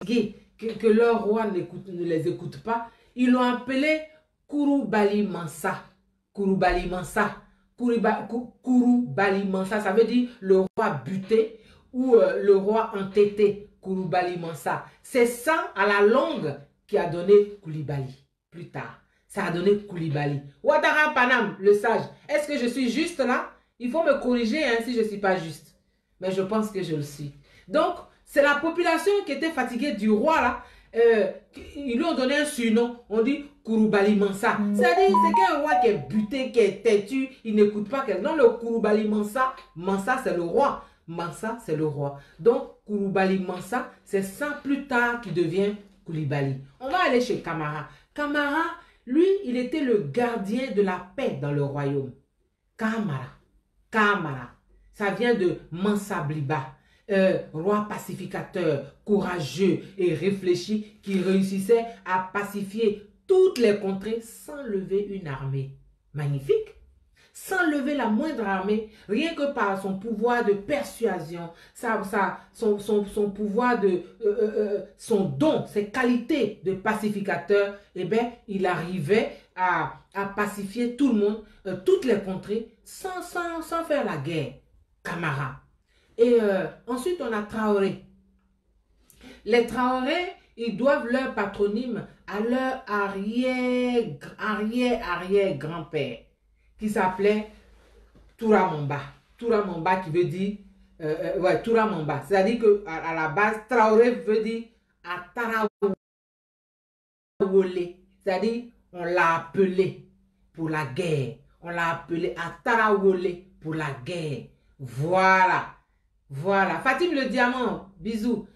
que leur roi ne les écoute pas, ils l'ont appelé Kouroubali Mansa. Kouroubali Mansa. Kouroubali Mansa, ça veut dire le roi buté ou le roi entêté. Kouroubali Mansa. C'est ça, à la longue, qui a donné Koulibaly. Plus tard, ça a donné Koulibaly. Ouattara Panam, le sage. Est-ce que je suis juste là? Il faut me corriger hein, si je ne suis pas juste. Mais je pense que je le suis. Donc, c'est la population qui était fatiguée du roi là. Ils lui ont donné un surnom. On dit Kouroubali Mansa. C'est-à-dire, c'est qu'un roi qui est buté, qui est têtu, il n'écoute pas quelqu'un. Non, le Kouroubali Mansa, Mansa c'est le roi. Mansa c'est le roi. Donc, Kouroubali Mansa, c'est ça plus tard qui devient Koulibaly. On va aller chez Kamara. Kamara, lui, il était le gardien de la paix dans le royaume. Kamara, ça vient de Mansa Bliba, roi pacificateur, courageux et réfléchi qui réussissait à pacifier toutes les contrées sans lever une armée. Magnifique! Sans lever la moindre armée, rien que par son pouvoir de persuasion, son pouvoir de, son don, ses qualités de pacificateur, eh bien, il arrivait à pacifier tout le monde, toutes les contrées, sans faire la guerre. Camara. Et ensuite, on a Traoré. Les Traoré, ils doivent leur patronyme à leur arrière-grand-père, qui s'appelait Touramamba. Touramamba qui veut dire, ouais, Touramamba. C'est-à-dire qu'à la base, Traoré veut dire Atarawole. C'est-à-dire, on l'a appelé pour la guerre. On l'a appelé Atarawole pour la guerre. Voilà. Voilà. Fatim le diamant, bisous.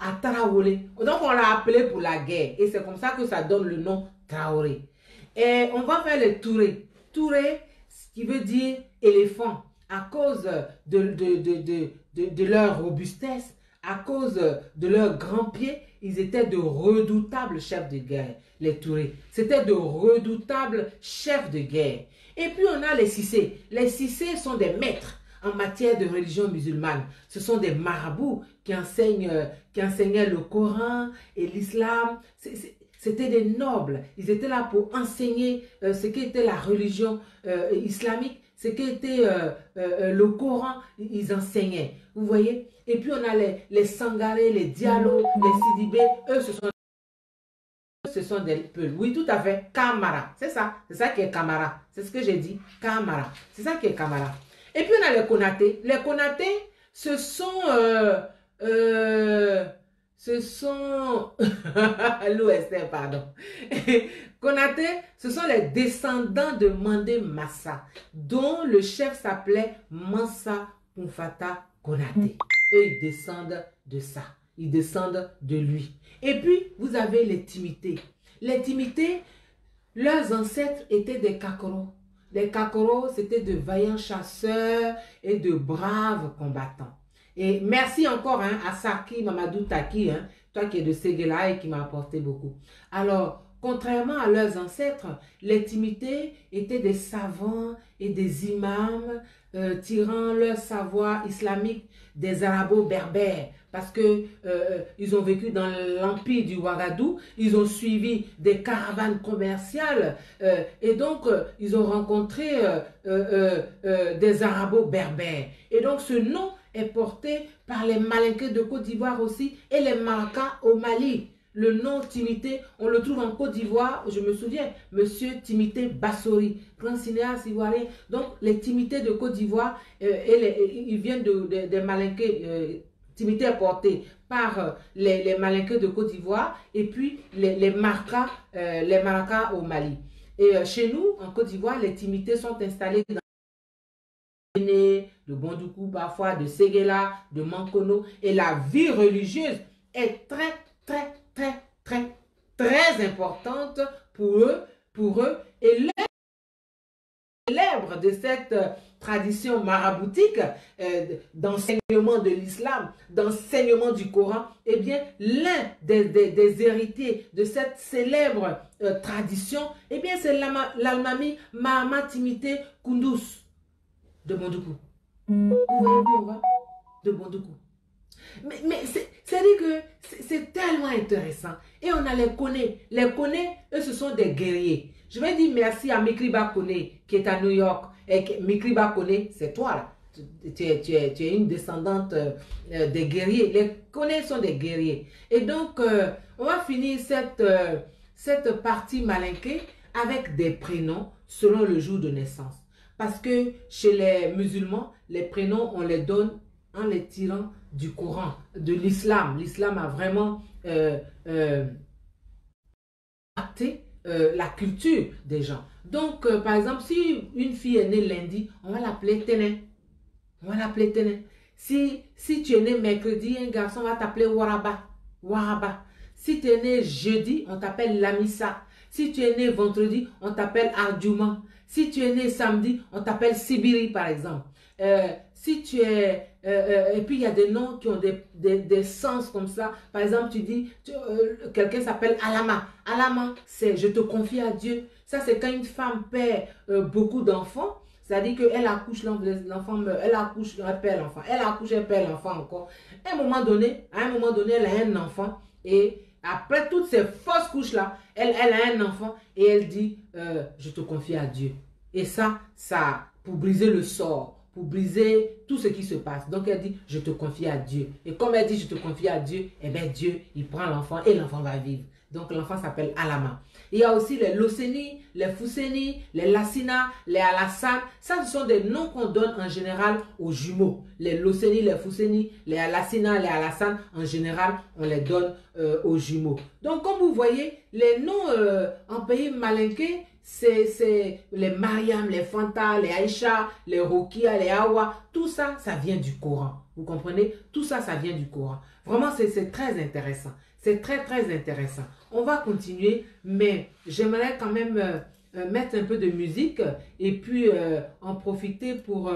Atarawole. Donc, on l'a appelé pour la guerre. Et c'est comme ça que ça donne le nom Traoré. Et on va faire les Touré. Touré, ce qui veut dire éléphant, à cause de leur robustesse, à cause de leurs grands pieds, ils étaient de redoutables chefs de guerre, les Touré. C'était de redoutables chefs de guerre. Et puis on a les Cissé. Les Cissé sont des maîtres en matière de religion musulmane. Ce sont des marabouts qui enseignaient le Coran et l'islam. C'était des nobles. Ils étaient là pour enseigner ce qu'était la religion islamique, ce qu'était le Coran. Ils enseignaient. Vous voyez? Et puis on a les Sangaré, les Diallo, les Sidibé. Eux, ce sont des Peuls. Oui, tout à fait. Kamara. C'est ça. C'est ça qui est Kamara. C'est ce que j'ai dit. Kamara. C'est ça qui est Kamara. Et puis on a les Konaté. Les Konaté, ce sont... l'Ouest, pardon. Konaté, ce sont les descendants de Mandé Massa, dont le chef s'appelait Mansa Poufata Konaté. Eux, ils descendent de ça. Ils descendent de lui. Et puis, vous avez les Timités. Les Timités, leurs ancêtres étaient des Kakoro. Les Kakoro, c'était de vaillants chasseurs et de braves combattants. Et merci encore à Saki Mamadou Taki, toi qui es de Séguéla et qui m'a apporté beaucoup. Alors, contrairement à leurs ancêtres, les Timités étaient des savants et des imams tirant leur savoir islamique des arabo-berbères parce que ils ont vécu dans l'empire du Ouagadou, ils ont suivi des caravanes commerciales et donc ils ont rencontré des arabo-berbères. Et donc ce nom est porté par les Malinqués de Côte d'Ivoire aussi et les Maraka au Mali. Le nom Timité, on le trouve en Côte d'Ivoire, je me souviens, Monsieur Timité Bassori, grand cinéaste ivoirien. Donc, les Timités de Côte d'Ivoire, ils viennent des Malinqués. Timité est porté par les Malinqués de Côte d'Ivoire et puis les Maraka au Mali. Et chez nous, en Côte d'Ivoire, les Timités sont installés dans de Bondoukou, parfois de Séguéla, de Mankono. Et la vie religieuse est très importante pour eux. Et l'œuvre de cette tradition maraboutique d'enseignement de l'islam, d'enseignement du Coran, eh bien, l'un des héritiers de cette célèbre tradition, eh bien, c'est l'Almami Mahama Timité Koundous de Bondoukou. Vous voyez où on va? De Bondoukou. Mais c'est-à-dire que c'est tellement intéressant. Et on a les Kone. Les Kone, eux, ce sont des guerriers. Je vais dire merci à Mikriba Kone, qui est à New York. Et Mikriba Kone, c'est toi, là. Tu es une descendante des guerriers. Les Kone sont des guerriers. Et donc, on va finir cette partie malinquée avec des prénoms selon le jour de naissance. Parce que chez les musulmans, les prénoms, on les donne en les tirant du Coran, de l'islam. L'islam a vraiment impacté la culture des gens. Donc, par exemple, si une fille est née lundi, on va l'appeler Téné. On va l'appeler Téné. Si tu es né mercredi, un garçon va t'appeler Waraba. Waraba. Si tu es né jeudi, on t'appelle Lamissa. Si tu es né vendredi, on t'appelle Ardjouman. Si tu es né samedi, on t'appelle Sibiri, par exemple. Si tu es... et puis, il y a des noms qui ont des sens comme ça. Par exemple, tu dis, quelqu'un s'appelle Alama. Alama, c'est je te confie à Dieu. Ça, c'est quand une femme perd beaucoup d'enfants. C'est-à-dire qu'elle accouche, l'enfant meurt. Elle accouche, elle perd l'enfant. Elle accouche, elle perd l'enfant encore. À un moment donné, elle a un enfant. Et après toutes ces fausses couches-là, elle a un enfant. Et elle dit, je te confie à Dieu. Et ça, pour briser le sort, pour briser tout ce qui se passe. Donc elle dit, je te confie à Dieu. Et comme elle dit, je te confie à Dieu, eh bien Dieu, il prend l'enfant et l'enfant va vivre. Donc l'enfant s'appelle Alama. Il y a aussi les Loseni, les Fousseni, les Lassina, les Alassane. Ça, ce sont des noms qu'on donne en général aux jumeaux. Les Loseni, les Fousseni, les Lassina, les Alassane, en général, on les donne aux jumeaux. Donc comme vous voyez, les noms en pays malinqué, c'est les Mariam, les Fanta, les Aïcha, les Rokia, les Awa. Tout ça, ça vient du Coran. Vous comprenez? Tout ça, ça vient du Coran. Vraiment, c'est très intéressant. C'est très intéressant. On va continuer, mais j'aimerais quand même mettre un peu de musique et puis en profiter pour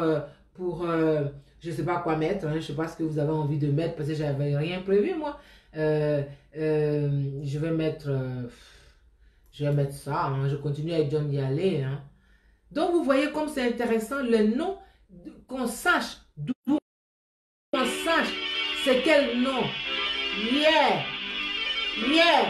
je ne sais pas quoi mettre, je ne sais pas ce que vous avez envie de mettre parce que je n'avais rien prévu moi. Je vais mettre ça, je continue avec John Yale. Donc vous voyez comme c'est intéressant le nom, qu'on sache d'où, qu'on sache c'est quel nom. Yeah.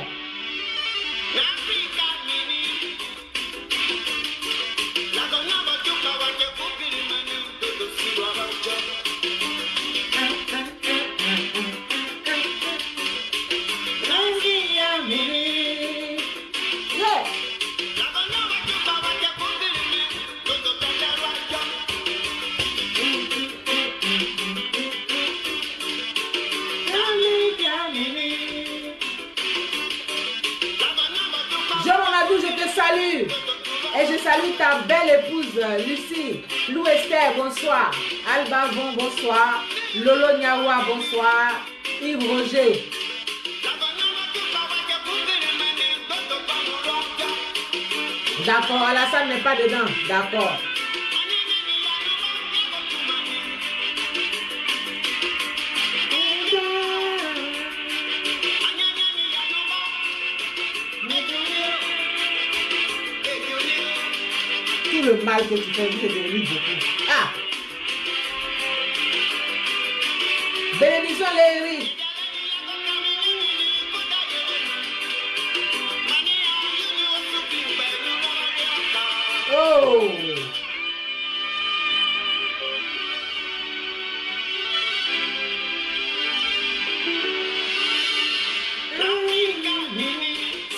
Et je salue ta belle épouse Lucie. Lou Esther, bonsoir. Alba Von, bonsoir. Lolo Niawa, bonsoir. Yves Roger. D'accord, Alassane n'est pas dedans. D'accord. Le mal que tu fais, c'est devenu beaucoup. Ah! Bénédiction Léry. Oh!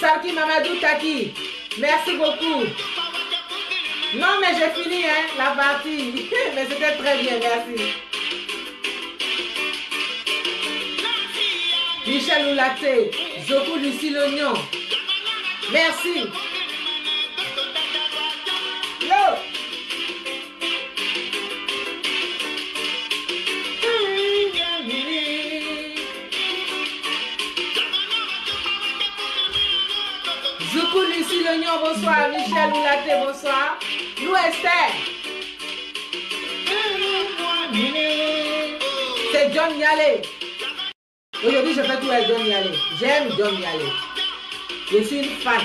Sarki Mamadou Taki, merci beaucoup. Non, mais j'ai fini, hein, la partie. Mais c'était très bien, merci. Michel Oulaté, Zoku Lucie L'Oignon. Merci. Yo. Zoku Lucie L'Oignon, bonsoir. Michel Oulaté, bonsoir. Lou Esther. C'est John Yale. Aujourd'hui, je fais tout avec John Yale. J'aime John Yale. Je suis une fan.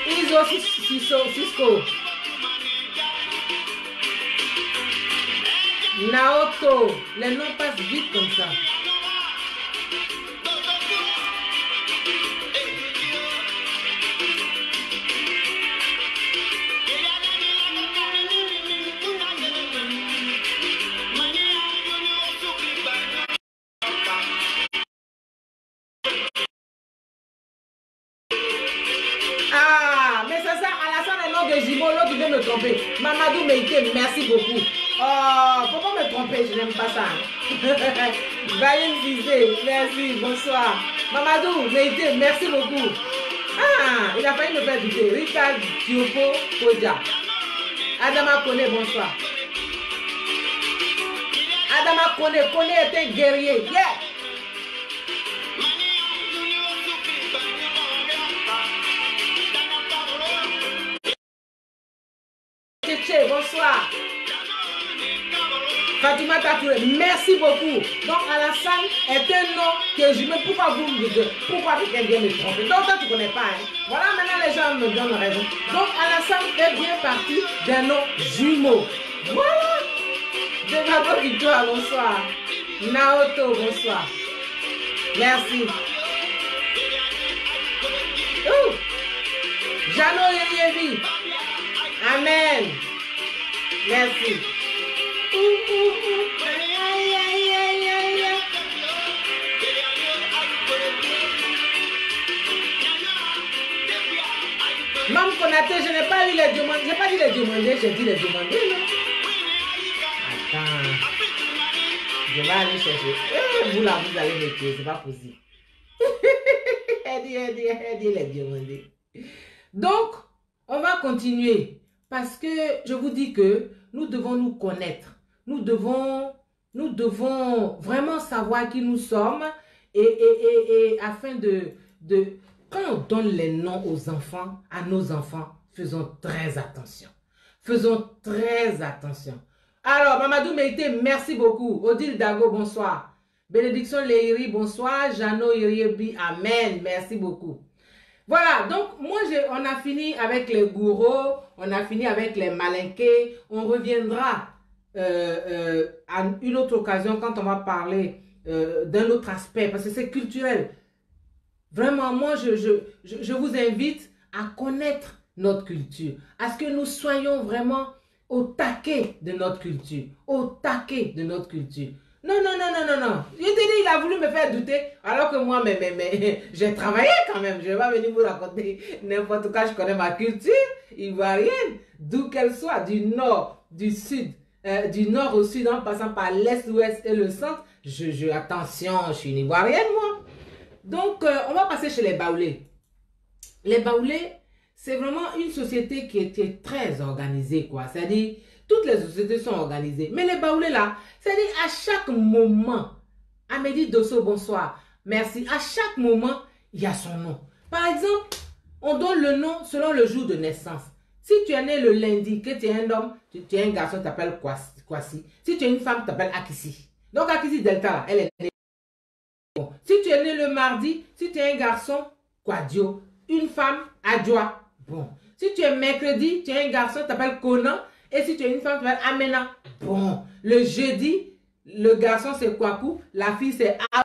Iso Cisco. Naoto. Les noms passent vite comme ça. L'autre vient me tromper. Mamadou Meïté, merci beaucoup. Oh, pourquoi me tromper? Je n'aime pas ça. Valim Cissé, merci, bonsoir. Mamadou Meïté, merci beaucoup. Ah, il a failli me faire douter. Rita Diopo Kodja. Adama Kone, bonsoir. Adama Kone, Kone est un guerrier. Yeah. Bonsoir. Fatima Tatouré, merci beaucoup. Donc Alassane est un nom que je me... Pourquoi vous me dites? Pourquoi quelqu'un vient me tromper? Donc toi tu ne connais pas. Hein? Voilà, maintenant les gens me donnent raison. Donc Alassane fait bien partie d'un nom jumeau. Voilà. Devabo Victoire, bonsoir. Naoto, bonsoir. Merci. Jano Yerievi. Amen. Merci. Mam Konaté, je n'ai pas eu les demandes. Je n'ai pas dit les demander, j'ai dit les demander. Attends. Je vais aller chercher. Vous là, vous allez me tuer, c'est pas possible. Elle dit les demander. Donc, on va continuer. Parce que je vous dis que nous devons nous connaître. Nous devons vraiment savoir qui nous sommes. Et afin de... Quand on donne les noms aux enfants, à nos enfants, faisons très attention. Faisons très attention. Alors, Mamadou Meïté, merci beaucoup. Odile Dago, bonsoir. Bénédiction Léiri, bonsoir. Jano Iriebi, amen. Merci beaucoup. Voilà, donc moi, on a fini avec les gourous, on a fini avec les malinqués. On reviendra à une autre occasion quand on va parler d'un autre aspect, parce que c'est culturel. Vraiment, moi, je vous invite à connaître notre culture, à ce que nous soyons vraiment au taquet de notre culture, au taquet de notre culture. Non, non, non, non, non, non. Je te dis, il a voulu me faire douter, alors que moi, j'ai travaillé quand même. Je ne vais pas venir vous raconter n'importe quoi. Je connais ma culture ivoirienne, d'où qu'elle soit, du nord, du sud, du nord au sud, en passant par l'est, l'ouest et le centre. Attention, je suis une ivoirienne, moi. Donc, on va passer chez les Baoulés. Les Baoulés, c'est vraiment une société qui était très organisée, quoi. C'est-à-dire, toutes les sociétés sont organisées. Mais les Baoulés, là, c'est-à-dire, à chaque moment, Amélie Dosso, bonsoir, merci. À chaque moment, il y a son nom. Par exemple, on donne le nom selon le jour de naissance. Si tu es né le lundi, que tu es un homme, tu es un garçon, tu t'appelles Kwasi. Si tu es une femme, tu t'appelles Akissi. Donc, Akissi Delta, là, elle est née. Bon. Si tu es né le mardi, si tu es un garçon, Kwadio. Une femme, Adjoa. Bon. Si tu es mercredi, tu es un garçon, tu t'appelles Conan. Et si tu es une femme, tu t'appelles Amena. Bon. Le jeudi, le garçon, c'est Kwaku. La fille, c'est Aou.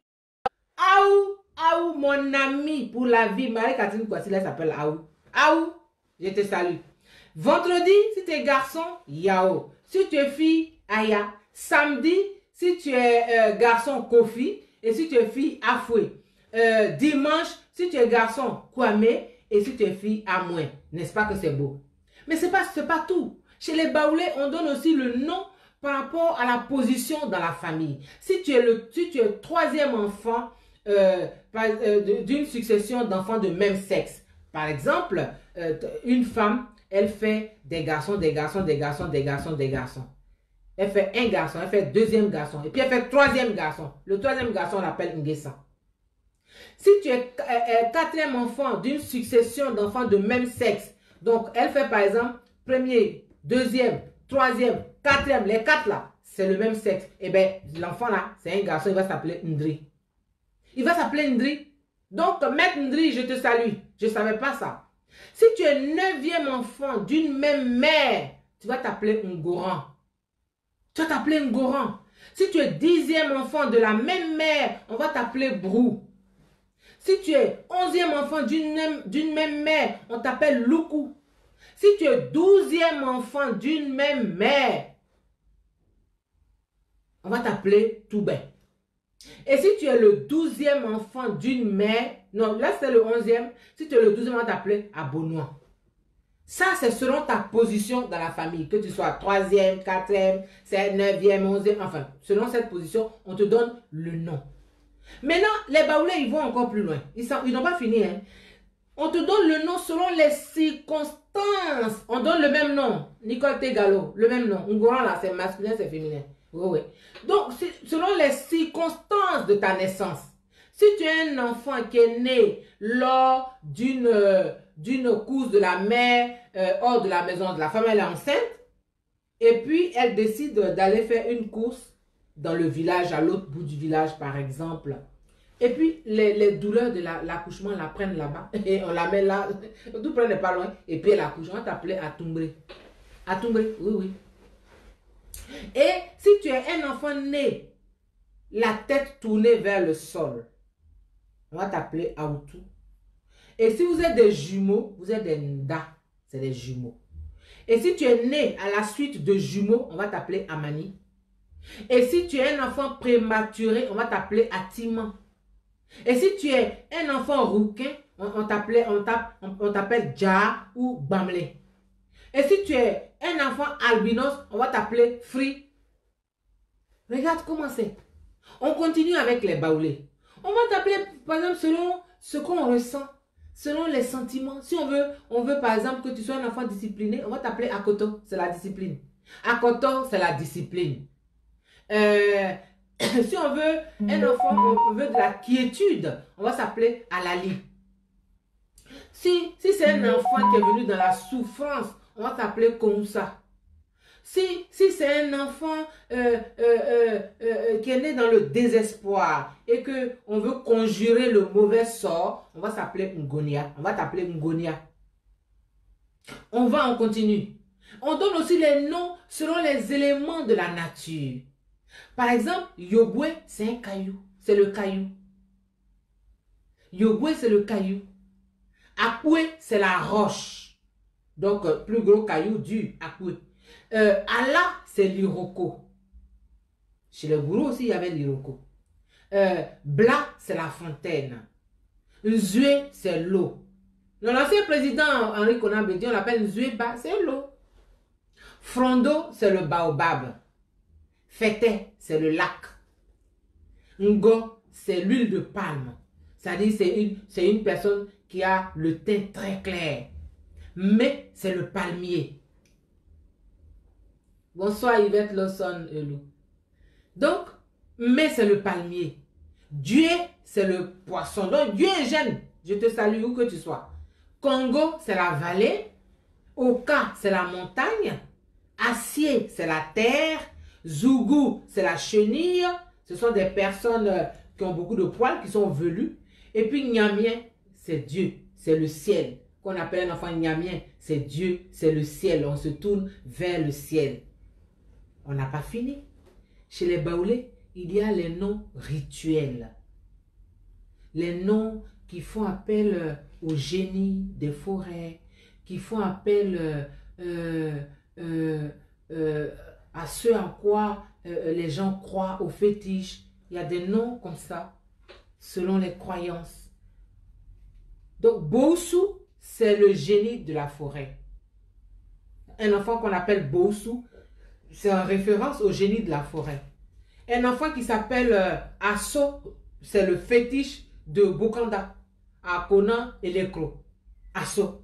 Aou, Aou, mon ami pour la vie. Marie-Catherine Kwasi, elle s'appelle Aou. Aou, je te salue. Vendredi, si tu es garçon, Yao. Si tu es fille, Aya. Samedi, si tu es garçon, Kofi. Et si tu es fille, Afoué. Dimanche, si tu es garçon, Kwame. Et si tu es fille, Amoué. N'est-ce pas que c'est beau? Mais ce n'est pas tout. Chez les Baoulés, on donne aussi le nom par rapport à la position dans la famille. Si tu es troisième enfant d'une succession d'enfants de même sexe, par exemple, une femme, elle fait des garçons, des garçons, des garçons, des garçons, des garçons. Elle fait un garçon, elle fait deuxième garçon, et puis elle fait troisième garçon. Le troisième garçon, on l'appelle Nguessa. Si tu es quatrième enfant d'une succession d'enfants de même sexe, donc elle fait par exemple premier, deuxième, troisième, quatrième, les quatre là, c'est le même sexe. Et bien l'enfant là, c'est un garçon, il va s'appeler Ndri. Il va s'appeler Ndri. Donc, Maître Ndri, je te salue. Je ne savais pas ça. Si tu es neuvième enfant d'une même mère, tu vas t'appeler Ngoran. Tu vas t'appeler Ngoran. Si tu es dixième enfant de la même mère, on va t'appeler Brou. Si tu es onzième enfant d'une même mère, on t'appelle Loukou. Si tu es douzième enfant d'une même mère, on va t'appeler Toubé. Et si tu es le douzième enfant d'une mère, non, là c'est le onzième, si tu es le douzième, on va t'appeler Abonois. Ça, c'est selon ta position dans la famille, que tu sois troisième, quatrième, neuvième, onzième, enfin, selon cette position, on te donne le nom. Maintenant, les Baoulés, ils vont encore plus loin. Ils n'ont pas fini. Hein. On te donne le nom selon les circonstances. On donne le même nom. Nicole Tegalo, le même nom. Ngoran, là, c'est masculin, c'est féminin. Oui, oui. Donc, selon les circonstances de ta naissance. Si tu es un enfant qui est né lors d'une course de la mère hors de la maison de la femme, elle est enceinte, et puis elle décide d'aller faire une course dans le village, à l'autre bout du village par exemple. Et puis les douleurs de l'accouchement la prennent là-bas et on la met là, tout près n'est pas loin, et puis l'accouchement on t'appelait Atumbré. Atumbré, oui, oui. Et si tu es un enfant né, la tête tournée vers le sol, on va t'appeler Aoutou. Et si vous êtes des jumeaux, vous êtes des Nda, c'est des jumeaux. Et si tu es né à la suite de jumeaux, on va t'appeler Amani. Et si tu es un enfant prématuré, on va t'appeler Atima. Et si tu es un enfant rouquin, on t'appelle Dja ou Bamle. Et si tu es un enfant albinos, on va t'appeler Free. Regarde comment c'est. On continue avec les Baoulés. On va t'appeler, par exemple, selon ce qu'on ressent, selon les sentiments. Si on veut par exemple que tu sois un enfant discipliné, on va t'appeler Akoto, c'est la discipline. Akoto, c'est la discipline. Si on veut un enfant, on veut de la quiétude, on va s'appeler Alali. Si c'est un enfant qui est venu dans la souffrance, on va s'appeler Kousa. Si c'est un enfant qui est né dans le désespoir et qu'on veut conjurer le mauvais sort, on va s'appeler Ngonia. On va t'appeler Ngonia. On continue. On donne aussi les noms selon les éléments de la nature. Par exemple, Yobwe, c'est un caillou. C'est le caillou. Yogwe, c'est le caillou. Akwe, c'est la roche. Donc, plus gros caillou, dur, Akwe. Allah, c'est l'Iroko. Chez les gourous aussi, il y avait l'Iroko. Bla, c'est la fontaine. Nzue, c'est l'eau. L'ancien président Henri Konan Bédié, on l'appelle Nzueba, c'est l'eau. Frondo, c'est le baobab. Fete, c'est le lac. Ngo, c'est l'huile de palme. C'est-à-dire, c'est une personne qui a le teint très clair. Mais, c'est le palmier. Bonsoir Yvette Lawson Elou. Donc, mais c'est le palmier. Dieu, c'est le poisson. Donc, Dieu est jeune. Je te salue où que tu sois. Congo, c'est la vallée. Oka, c'est la montagne. Acier, c'est la terre. Zougou, c'est la chenille. Ce sont des personnes qui ont beaucoup de poils, qui sont velues. Et puis Nyamien, c'est Dieu, c'est le ciel. Qu'on appelle un enfant Nyamien, c'est Dieu, c'est le ciel. On se tourne vers le ciel. On n'a pas fini. Chez les Baoulés, il y a les noms rituels. Les noms qui font appel au génie des forêts, qui font appel à ce à quoi les gens croient, aux fétiches. Il y a des noms comme ça, selon les croyances. Donc, Boussou, c'est le génie de la forêt. Un enfant qu'on appelle Boussou, c'est en référence au génie de la forêt. Un enfant qui s'appelle Asso, c'est le fétiche de Bokanda, à Conan et Lekro. Asso.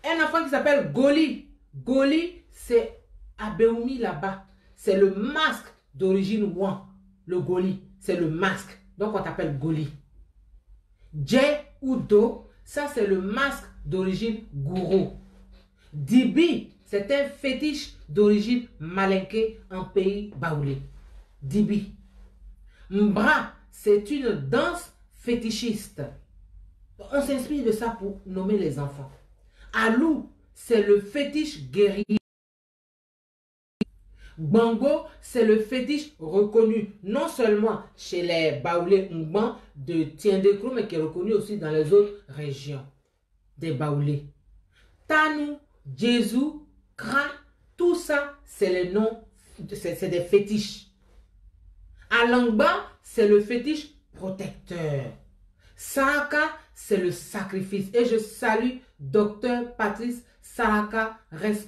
Un enfant qui s'appelle Goli. Goli, c'est Abeoumi là-bas. C'est le masque d'origine Wan. Le Goli, c'est le masque. Donc on t'appelle Goli. Dje ou Do, ça c'est le masque d'origine Gouro. Dibi, c'est un fétiche d'origine malinké en pays baoulé. Dibi. Mbra, c'est une danse fétichiste. On s'inspire de ça pour nommer les enfants. Alou, c'est le fétiche guerrier. Bango, c'est le fétiche reconnu non seulement chez les Baoulés Ngban de Tiendekrou, mais qui est reconnu aussi dans les autres régions des Baoulés. Tanou, Jésus, Kra, tout ça, c'est les noms, c'est des fétiches. Alangba, c'est le fétiche protecteur. Saraka, c'est le sacrifice. Et je salue Dr Patrice Saraka,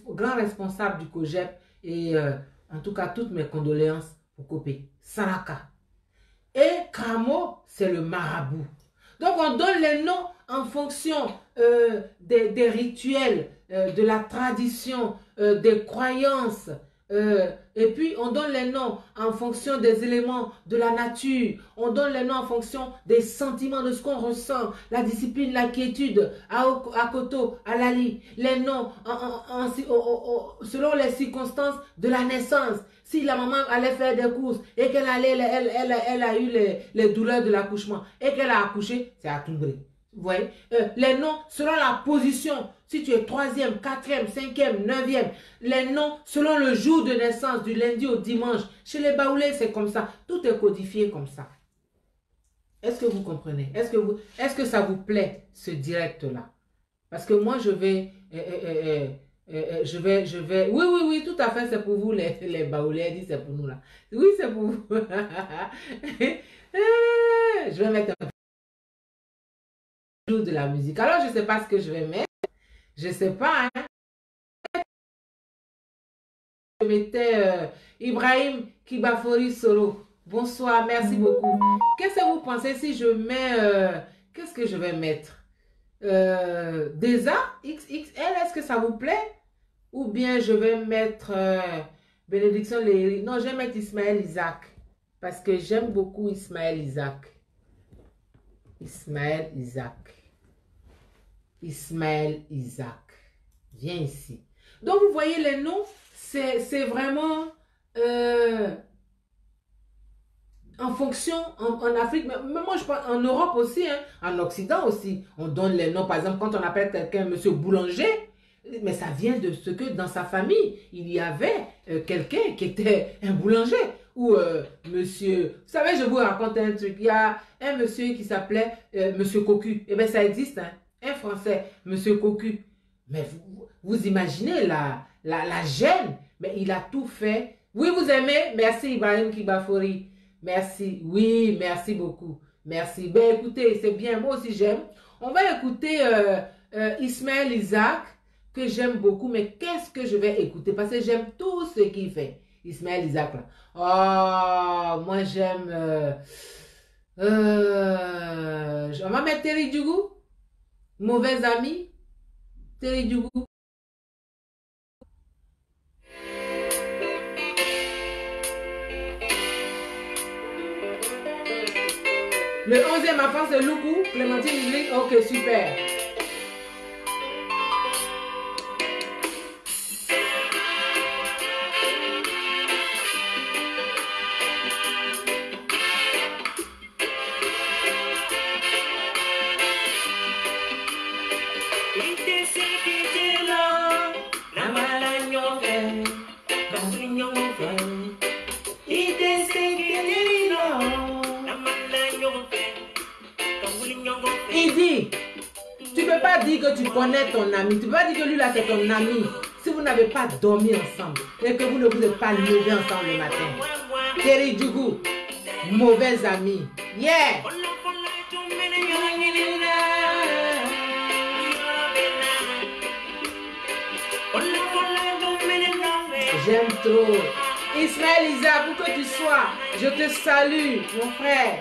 grand responsable du COGEP. Et en tout cas, toutes mes condoléances pour Kopé. Saraka. Et Kramo, c'est le marabout. Donc, on donne les noms en fonction des rituels, de la tradition, des croyances. Et puis, on donne les noms en fonction des éléments de la nature. On donne les noms en fonction des sentiments, de ce qu'on ressent. La discipline, la quiétude, à Koto, à Lali. Les noms selon les circonstances de la naissance. Si la maman allait faire des courses et qu'elle elle a eu les douleurs de l'accouchement et qu'elle a accouché, c'est à Toumbré. Vous voyez, les noms selon la position, si tu es 3e, 4e, 5e, 9e, les noms selon le jour de naissance, du lundi au dimanche. Chez les Baoulés, c'est comme ça. Tout est codifié comme ça. Est-ce que vous comprenez? Est-ce que ça vous plaît, ce direct-là? Parce que moi, je vais, oui, tout à fait, c'est pour vous, les Baoulés. Elle dit, c'est pour nous, là. Oui, c'est pour vous. Je vais mettre un de la musique. Alors, je ne sais pas ce que je vais mettre. Je ne sais pas. Hein. Je mettais Ibrahim Kibafori Solo. Bonsoir, merci beaucoup. Qu'est-ce que vous pensez si je mets... qu'est-ce que je vais mettre Desa XXL, est-ce que ça vous plaît? Ou bien je vais mettre Bénédiction Léry. Non, je vais mettre Ismaël Isaac. Parce que j'aime beaucoup Ismaël Isaac. Ismaël Isaac. Ismaël Isaac. Viens ici. Donc, vous voyez les noms, c'est vraiment en fonction, en Afrique, mais moi je pense en Europe aussi, hein, en Occident aussi. On donne les noms, par exemple, quand on appelle quelqu'un Monsieur Boulanger, mais ça vient de ce que dans sa famille, il y avait quelqu'un qui était un boulanger. ou monsieur. Vous savez, je vous raconte un truc. Il y a un monsieur qui s'appelait monsieur Cocu. Eh bien, ça existe, hein. Un Français, monsieur Cocu. Mais vous imaginez la gêne. Mais il a tout fait. Oui, vous aimez? Merci, Ibrahim Kibafouri. Merci. Oui, merci beaucoup. Merci. Ben, écoutez, c'est bien. Moi aussi, j'aime. On va écouter Ismaël Isaac, que j'aime beaucoup. Mais qu'est-ce que je vais écouter? Parce que j'aime tout ce qu'il fait. Ismaël Isaac, là. Oh, moi, j'aime... on va mettre Terry Djougou. Mauvais ami. Terry Djougou. Le 11e enfant, c'est Loukou. Clémentine Lili. Ok, super. Il dit, tu ne peux pas dire que tu connais ton ami. Tu ne peux pas dire que lui là c'est ton ami. Si vous n'avez pas dormi ensemble et que vous ne vous êtes pas levé ensemble le matin. Terry Djougou, mauvais ami. Yeah! J'aime trop. Ismaël Isaac, où que tu sois, je te salue, mon frère.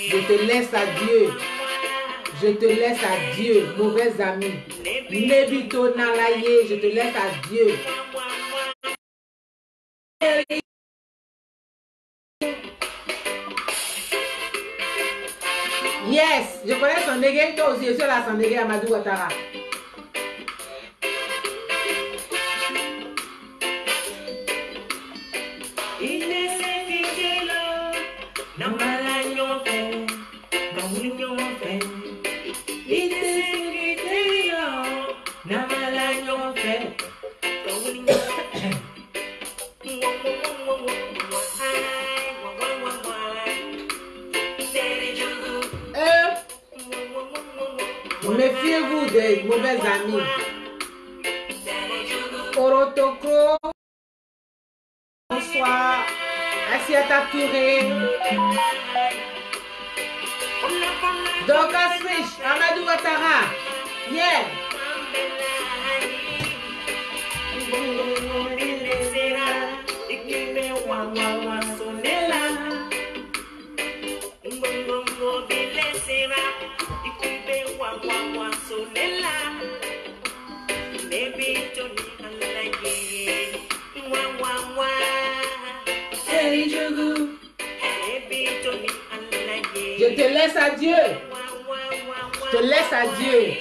Je te laisse à Dieu. Je te laisse à Dieu, mauvais ami. Nebito Nalaye, je te laisse à Dieu. Yes, je connais son dégué, toi aussi, je suis là, son dégué, Amadou Ouattara. Méfiez-vous des mauvais amis. Orotoko. Bonsoir. Assiata Touré. Dorcas Rich. Amadou Ouattara. Yeah. Je te laisse à Dieu. Je te laisse à Dieu.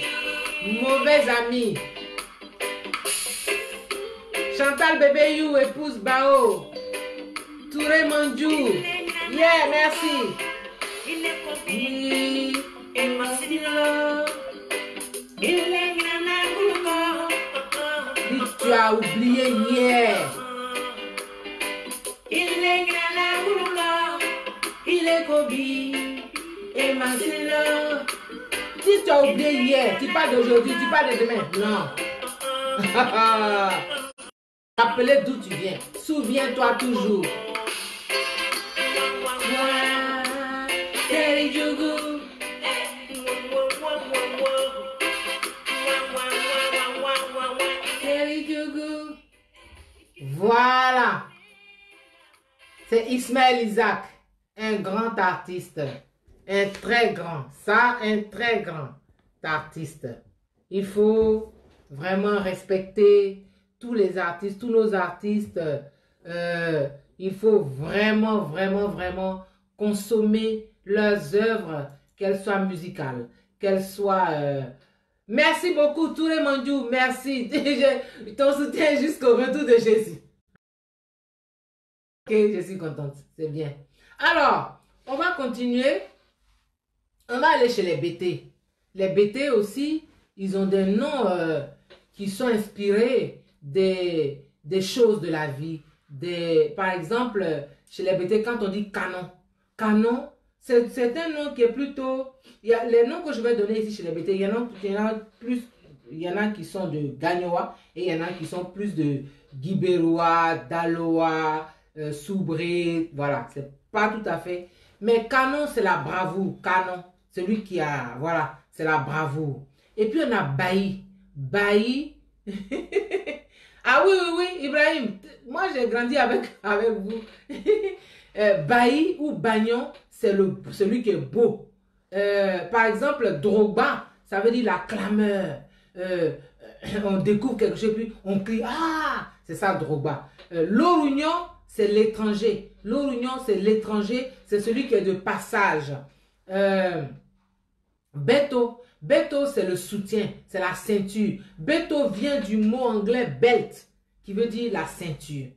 Mauvais ami. Chantal Bébé You, épouse Bao. Touré Mandjou. Yeah, merci. Oui. Tu as oublié hier. Il est Kobi et Marcelo. Si tu as oublié hier, tu parles d'aujourd'hui, tu parles de demain. Non. Rappelez d'où tu viens. Souviens-toi toujours. Terry Djougou. Terry Djougou. Voilà. C'est Ismaël Isaac, un grand artiste. Un très grand. Ça, un très grand artiste. Il faut vraiment respecter tous les artistes, tous nos artistes. Il faut vraiment, vraiment, vraiment consommer leurs œuvres, qu'elles soient musicales, qu'elles soient... Merci beaucoup, Touré Mandjou, merci. Ton soutien jusqu'au retour de Jésus. je suis contente. C'est bien. Alors, on va continuer. On va aller chez les BT. Les BT aussi, ils ont des noms qui sont inspirés des choses de la vie. Par exemple, chez les BT, quand on dit canon. Canon, c'est un nom qui est plutôt... les noms que je vais donner ici chez les BT, il y en a plus... Il y en a qui sont de Gagnoa et il y en a qui sont plus de Guibérois, Daloa, Soubré. Voilà, c'est pas tout à fait. Mais canon, c'est la bravoure. Canon, celui qui a... Voilà, c'est la bravoure. Et puis on a Bailly. Bailly. Ah oui, oui, oui, Ibrahim. Moi, j'ai grandi avec vous. Bailly ou Bagnon, c'est celui qui est beau. Par exemple, Drogba, ça veut dire la clameur. On découvre quelque chose, puis on crie, ah, c'est ça Drogba. L'Orunion, c'est l'étranger. L'Orunion, c'est l'étranger, c'est celui qui est de passage. Beto, Beto, c'est le soutien, c'est la ceinture. Beto vient du mot anglais belt, qui veut dire la ceinture.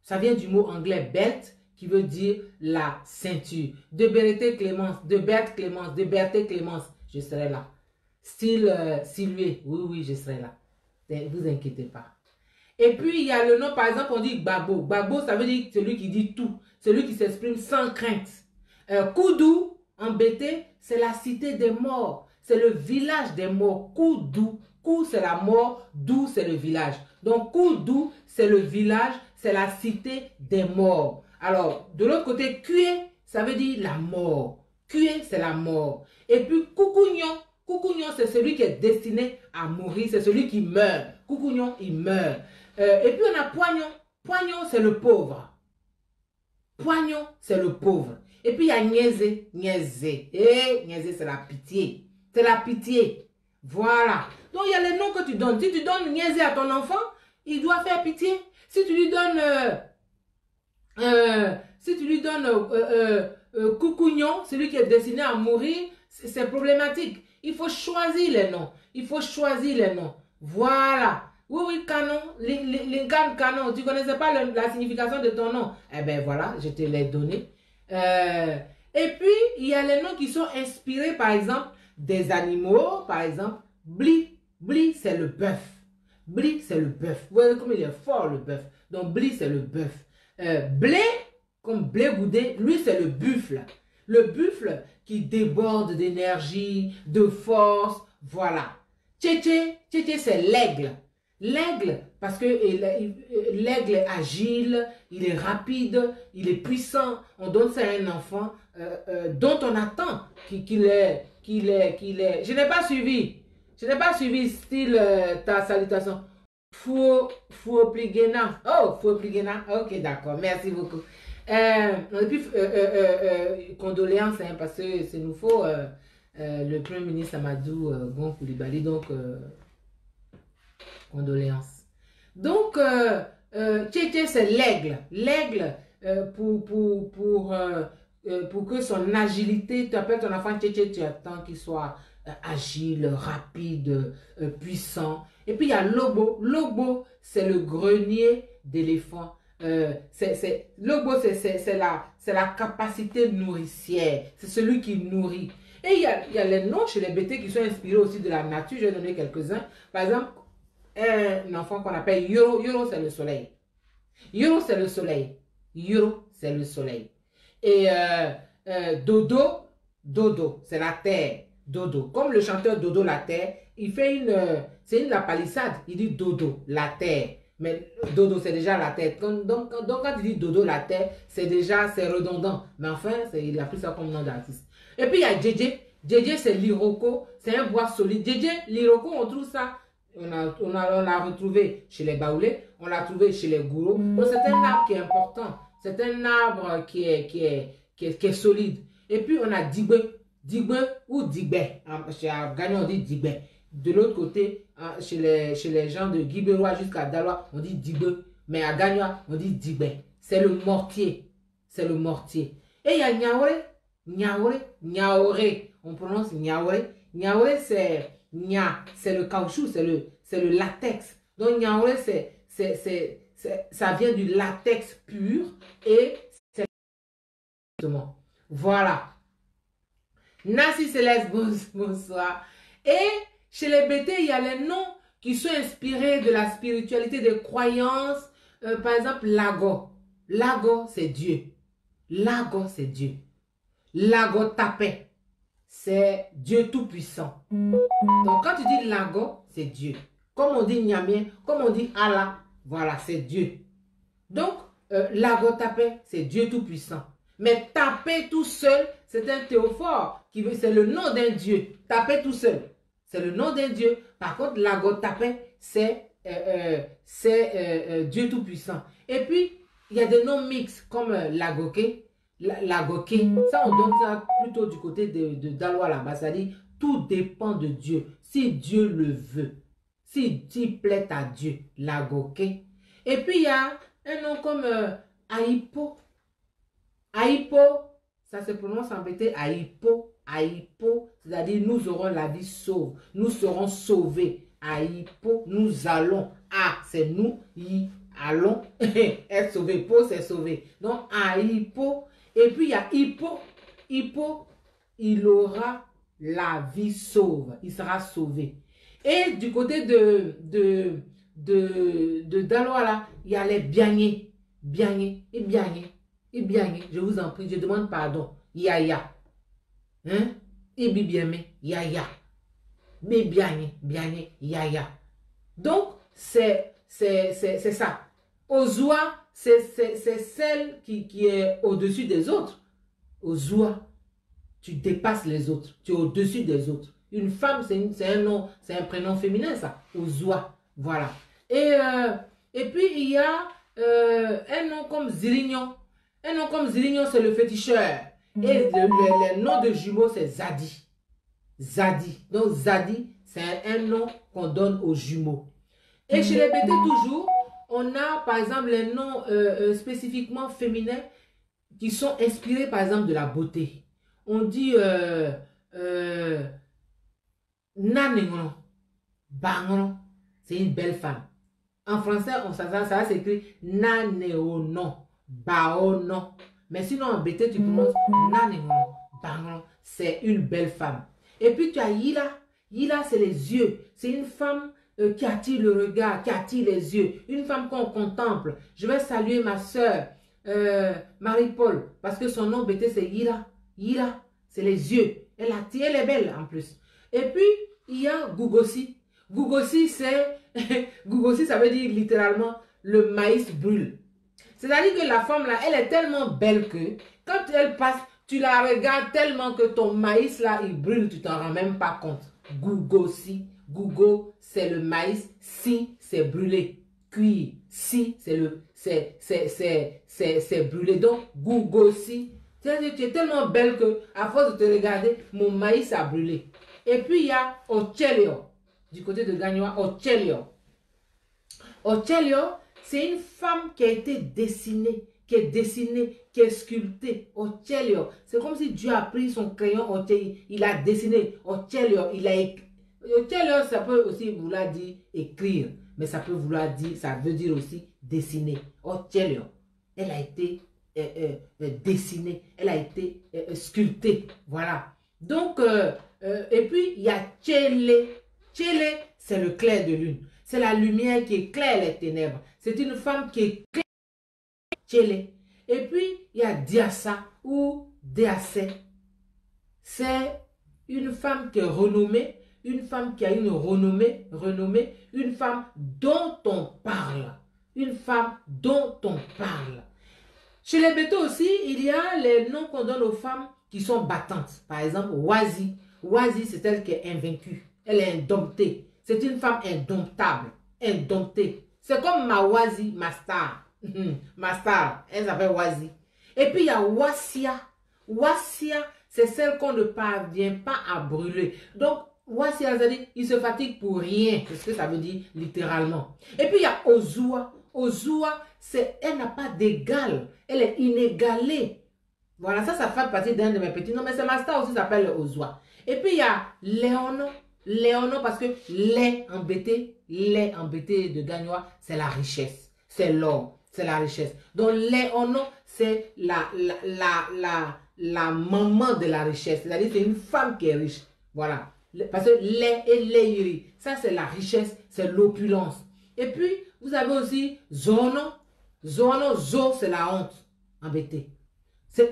Ça vient du mot anglais belt, qui veut dire la ceinture. De Berthe Clémence, de Berthe Clémence, de Berthe Clémence, je serai là. Style Sylvie, oui, oui, je serai là. Ne vous inquiétez pas. Et puis, il y a le nom, par exemple, on dit Gbagbo. Gbagbo, ça veut dire celui qui dit tout, celui qui s'exprime sans crainte. Koudou, en BT, c'est la cité des morts. C'est le village des morts. Koudou. Kou, c'est la mort. Dou, c'est le village. Donc, Koudou, c'est le village, c'est la cité des morts. Alors, de l'autre côté, Kué, ça veut dire la mort. Kué, c'est la mort. Et puis, Koukounion. Koukounion, c'est celui qui est destiné à mourir. C'est celui qui meurt. Koukounion, il meurt. Et puis, on a Poignon. Poignon, c'est le pauvre. Poignon, c'est le pauvre. Et puis, il y a Niaise. Niaise. Et Niaise, c'est la pitié. C'est la pitié. Voilà. Donc, il y a les noms que tu donnes. Si tu donnes Niaise à ton enfant, il doit faire pitié. Si tu lui donnes... Koukounion, celui qui est destiné à mourir, c'est problématique. Il faut choisir les noms. Il faut choisir les noms. Voilà. Oui, oui, canon. Lincoln canon. Tu ne connaissais pas la signification de ton nom. Eh bien, voilà, je te l'ai donné. Et puis, il y a les noms qui sont inspirés, par exemple, des animaux. Par exemple, Bli. Bli, c'est le bœuf. Bli, c'est le bœuf. Vous voyez comme il est fort, le bœuf. Donc, Bli, c'est le bœuf. Blé, comme blé goudé, lui, c'est le buffle. Le buffle qui déborde d'énergie, de force, voilà. Tchétché, tchétché, c'est l'aigle. L'aigle, parce que l'aigle est agile, il est rapide, il est puissant. On donne ça à un enfant dont on attend qu'il est. Je n'ai pas suivi. Je n'ai pas suivi style ta salutation. Fouopligena. Oh, Fouopligena. Ok, d'accord. Merci beaucoup. Et puis, condoléances, hein, parce que c'est nous faut le Premier ministre Amadou Gon Coulibaly. Donc, condoléances. Donc, Tchétché, c'est l'aigle. L'aigle, pour que son agilité, tu appelles ton enfant Tchétché, tu attends qu'il soit agile, rapide, puissant. Et puis, il y a Lobo. Lobo, c'est le grenier d'éléphant. Lobo, c'est la capacité nourricière. C'est celui qui nourrit. Et il y a les noms chez les BT qui sont inspirés aussi de la nature. Je vais donner quelques-uns. Par exemple, un enfant qu'on appelle Yoro. Yoro, c'est le soleil. Yoro, c'est le soleil. Yoro, c'est le soleil. Et Dodo, Dodo, c'est la terre. Dodo. Comme le chanteur Dodo la terre, il fait c'est la palissade. Il dit Dodo, la terre. Mais Dodo, c'est déjà la terre. Donc, quand il dit Dodo, la terre, c'est redondant. Mais enfin, il a pris ça comme nom d'artiste. Et puis, il y a Djedje. Djedje, c'est l'iroko. C'est un bois solide. Djedje, l'iroko, on trouve ça. On l'a retrouvé chez les Baoulés. On l'a trouvé chez les Gourous. Donc, c'est un arbre qui est important. C'est un arbre qui est solide. Et puis, on a Digbe. Digbe ou Digbe. Chez Gagnon, on dit Digbe. De l'autre côté, chez les gens de Guibérois jusqu'à Dalois, on dit Digbe. Mais à Gagnon, on dit Digbe. C'est le mortier. C'est le mortier. Et il y a Niaoré. Niaoré. Niaoré. On prononce Niaoré. Niaoré, c'est le caoutchouc, c'est le latex. Donc Niaoré, c'est ça vient du latex pur et c'est exactement. Voilà. Nancy Céleste, bonsoir. Et chez les BT, il y a les noms qui sont inspirés de la spiritualité, des croyances. Par exemple, Lago. Lago, c'est Dieu. Lago, c'est Dieu. Lago Tapé, c'est Dieu Tout-Puissant. Donc, quand tu dis Lago, c'est Dieu. Comme on dit Nyamien, comme on dit Allah, voilà, c'est Dieu. Donc, Lago Tapé, c'est Dieu Tout-Puissant. Mais Tapé tout seul, c'est un théophore, c'est le nom d'un Dieu. Tapé tout seul, c'est le nom d'un Dieu. Par contre, Lago Tapé, c'est Dieu Tout-Puissant. Et puis, il y a des noms mixtes comme Lagoké. Lagoké, ça on donne ça plutôt du côté de Daloa là-bas. C'est-à-dire, tout dépend de Dieu. Si Dieu le veut, s'il plaît à Dieu, Lagoké. Et puis, il y a un nom comme Aïpo. Aïpo, ça se prononce en BT Aïpo. Aïpo, c'est-à-dire nous aurons la vie sauve. Nous serons sauvés. Aïpo, nous allons. A, c'est nous. I, allons. Être sauvé. Po, c'est sauvé. Donc, Aïpo. Et puis, il y a Hippo. Hippo, il aura la vie sauve. Il sera sauvé. Et du côté de Daloa, là, il y a les Biagné. Biagné et Biagné. Et Biagné, je vous en prie, je demande pardon. Yaya. Hein? Et Bibiemé, Yaya. Mais Biagné, Biagné, Yaya. Donc, c'est ça. Ozua, c'est celle qui est au-dessus des autres. Ozua, tu dépasses les autres. Tu es au-dessus des autres. Une femme, c'est un nom, c'est un prénom féminin, ça. Ozua. Voilà. Et puis, il y a un nom comme Zirignon. Un nom comme Zirignon, c'est le féticheur. Et le nom de jumeau, c'est Zadi. Zadi. Donc, Zadi, c'est un nom qu'on donne aux jumeaux. Et chez les BT, toujours, on a, par exemple, les noms spécifiquement féminins qui sont inspirés, par exemple, de la beauté. On dit Nanengron, Bangron, c'est une belle femme. En français, ça s'écrit Nanéonon, Baonon. Mais sinon, en BT, tu prononces Nanengron, Bangron, c'est une belle femme. Et puis, tu as Yila. Yila, c'est les yeux. C'est une femme qui attire le regard, qui attire les yeux. Une femme qu'on contemple. Je vais saluer ma soeur, Marie-Paul, parce que son nom BT, c'est Yila. Yila, c'est les yeux. Elle attire, elle est belle en plus. Et puis, il y a Gougossi. Gougossi, Gougossi, ça veut dire littéralement le maïs brûle. C'est-à-dire que la femme là, elle est tellement belle que quand elle passe, tu la regardes tellement que ton maïs là, il brûle, tu t'en rends même pas compte. Gougossi. Gougo, c'est le maïs. Si, c'est brûlé. Cuire. Si, c'est brûlé. Donc, Gougossi. Tu es tellement belle que, à force de te regarder, mon maïs a brûlé. Et puis, il y a Ochelio. Du côté de Gagnoa, Ochelio. Ochelio, c'est une femme qui a été dessinée, qui est sculptée. Ochelio. C'est comme si Dieu a pris son crayon, il a dessiné. Ochelio, il a écrit. Ochelio, ça peut aussi vouloir dire écrire, mais ça peut vouloir dire, ça veut dire aussi dessiner. Ochelio, elle a été dessinée, elle a été sculptée. Voilà. Donc, et puis, il y a Tchélé. Tchélé, c'est le clair de lune. C'est la lumière qui éclaire les ténèbres. C'est une femme qui éclaire Tchélé. Et puis, il y a Diassa ou Diassé. C'est une femme qui est renommée, une femme qui a une renommée, une femme dont on parle. Une femme dont on parle. Chez les bétos aussi, il y a les noms qu'on donne aux femmes qui sont battantes. Par exemple, Wazi. Wazi, c'est elle qui est invaincue. Elle est indomptée. C'est une femme indomptable. Indomptée. C'est comme ma Wazi, ma star. Ma star, elle s'appelle Wazi. Et puis, il y a Wassia. Wassia, c'est celle qu'on ne parvient pas à brûler. Donc, Wassia, c'est-à-dire, il se fatigue pour rien. C'est ce que ça veut dire littéralement. Et puis, il y a Ozua. Ozua, elle n'a pas d'égal. Elle est inégalée. Voilà, ça fait partie d'un de mes petits noms. Mais c'est ma star aussi, s'appelle Ozua. Et puis, il y a Léono. Léono, parce que lait embêté de Gagnois, c'est la richesse. c'est l'or, c'est la richesse. Donc, Léono, c'est la maman de la richesse. C'est-à-dire, c'est une femme qui est riche. Voilà. Parce que lait et leiri, ça c'est la richesse, c'est l'opulence. Et puis, vous avez aussi zono. Zono, zo, c'est la honte. Embêté.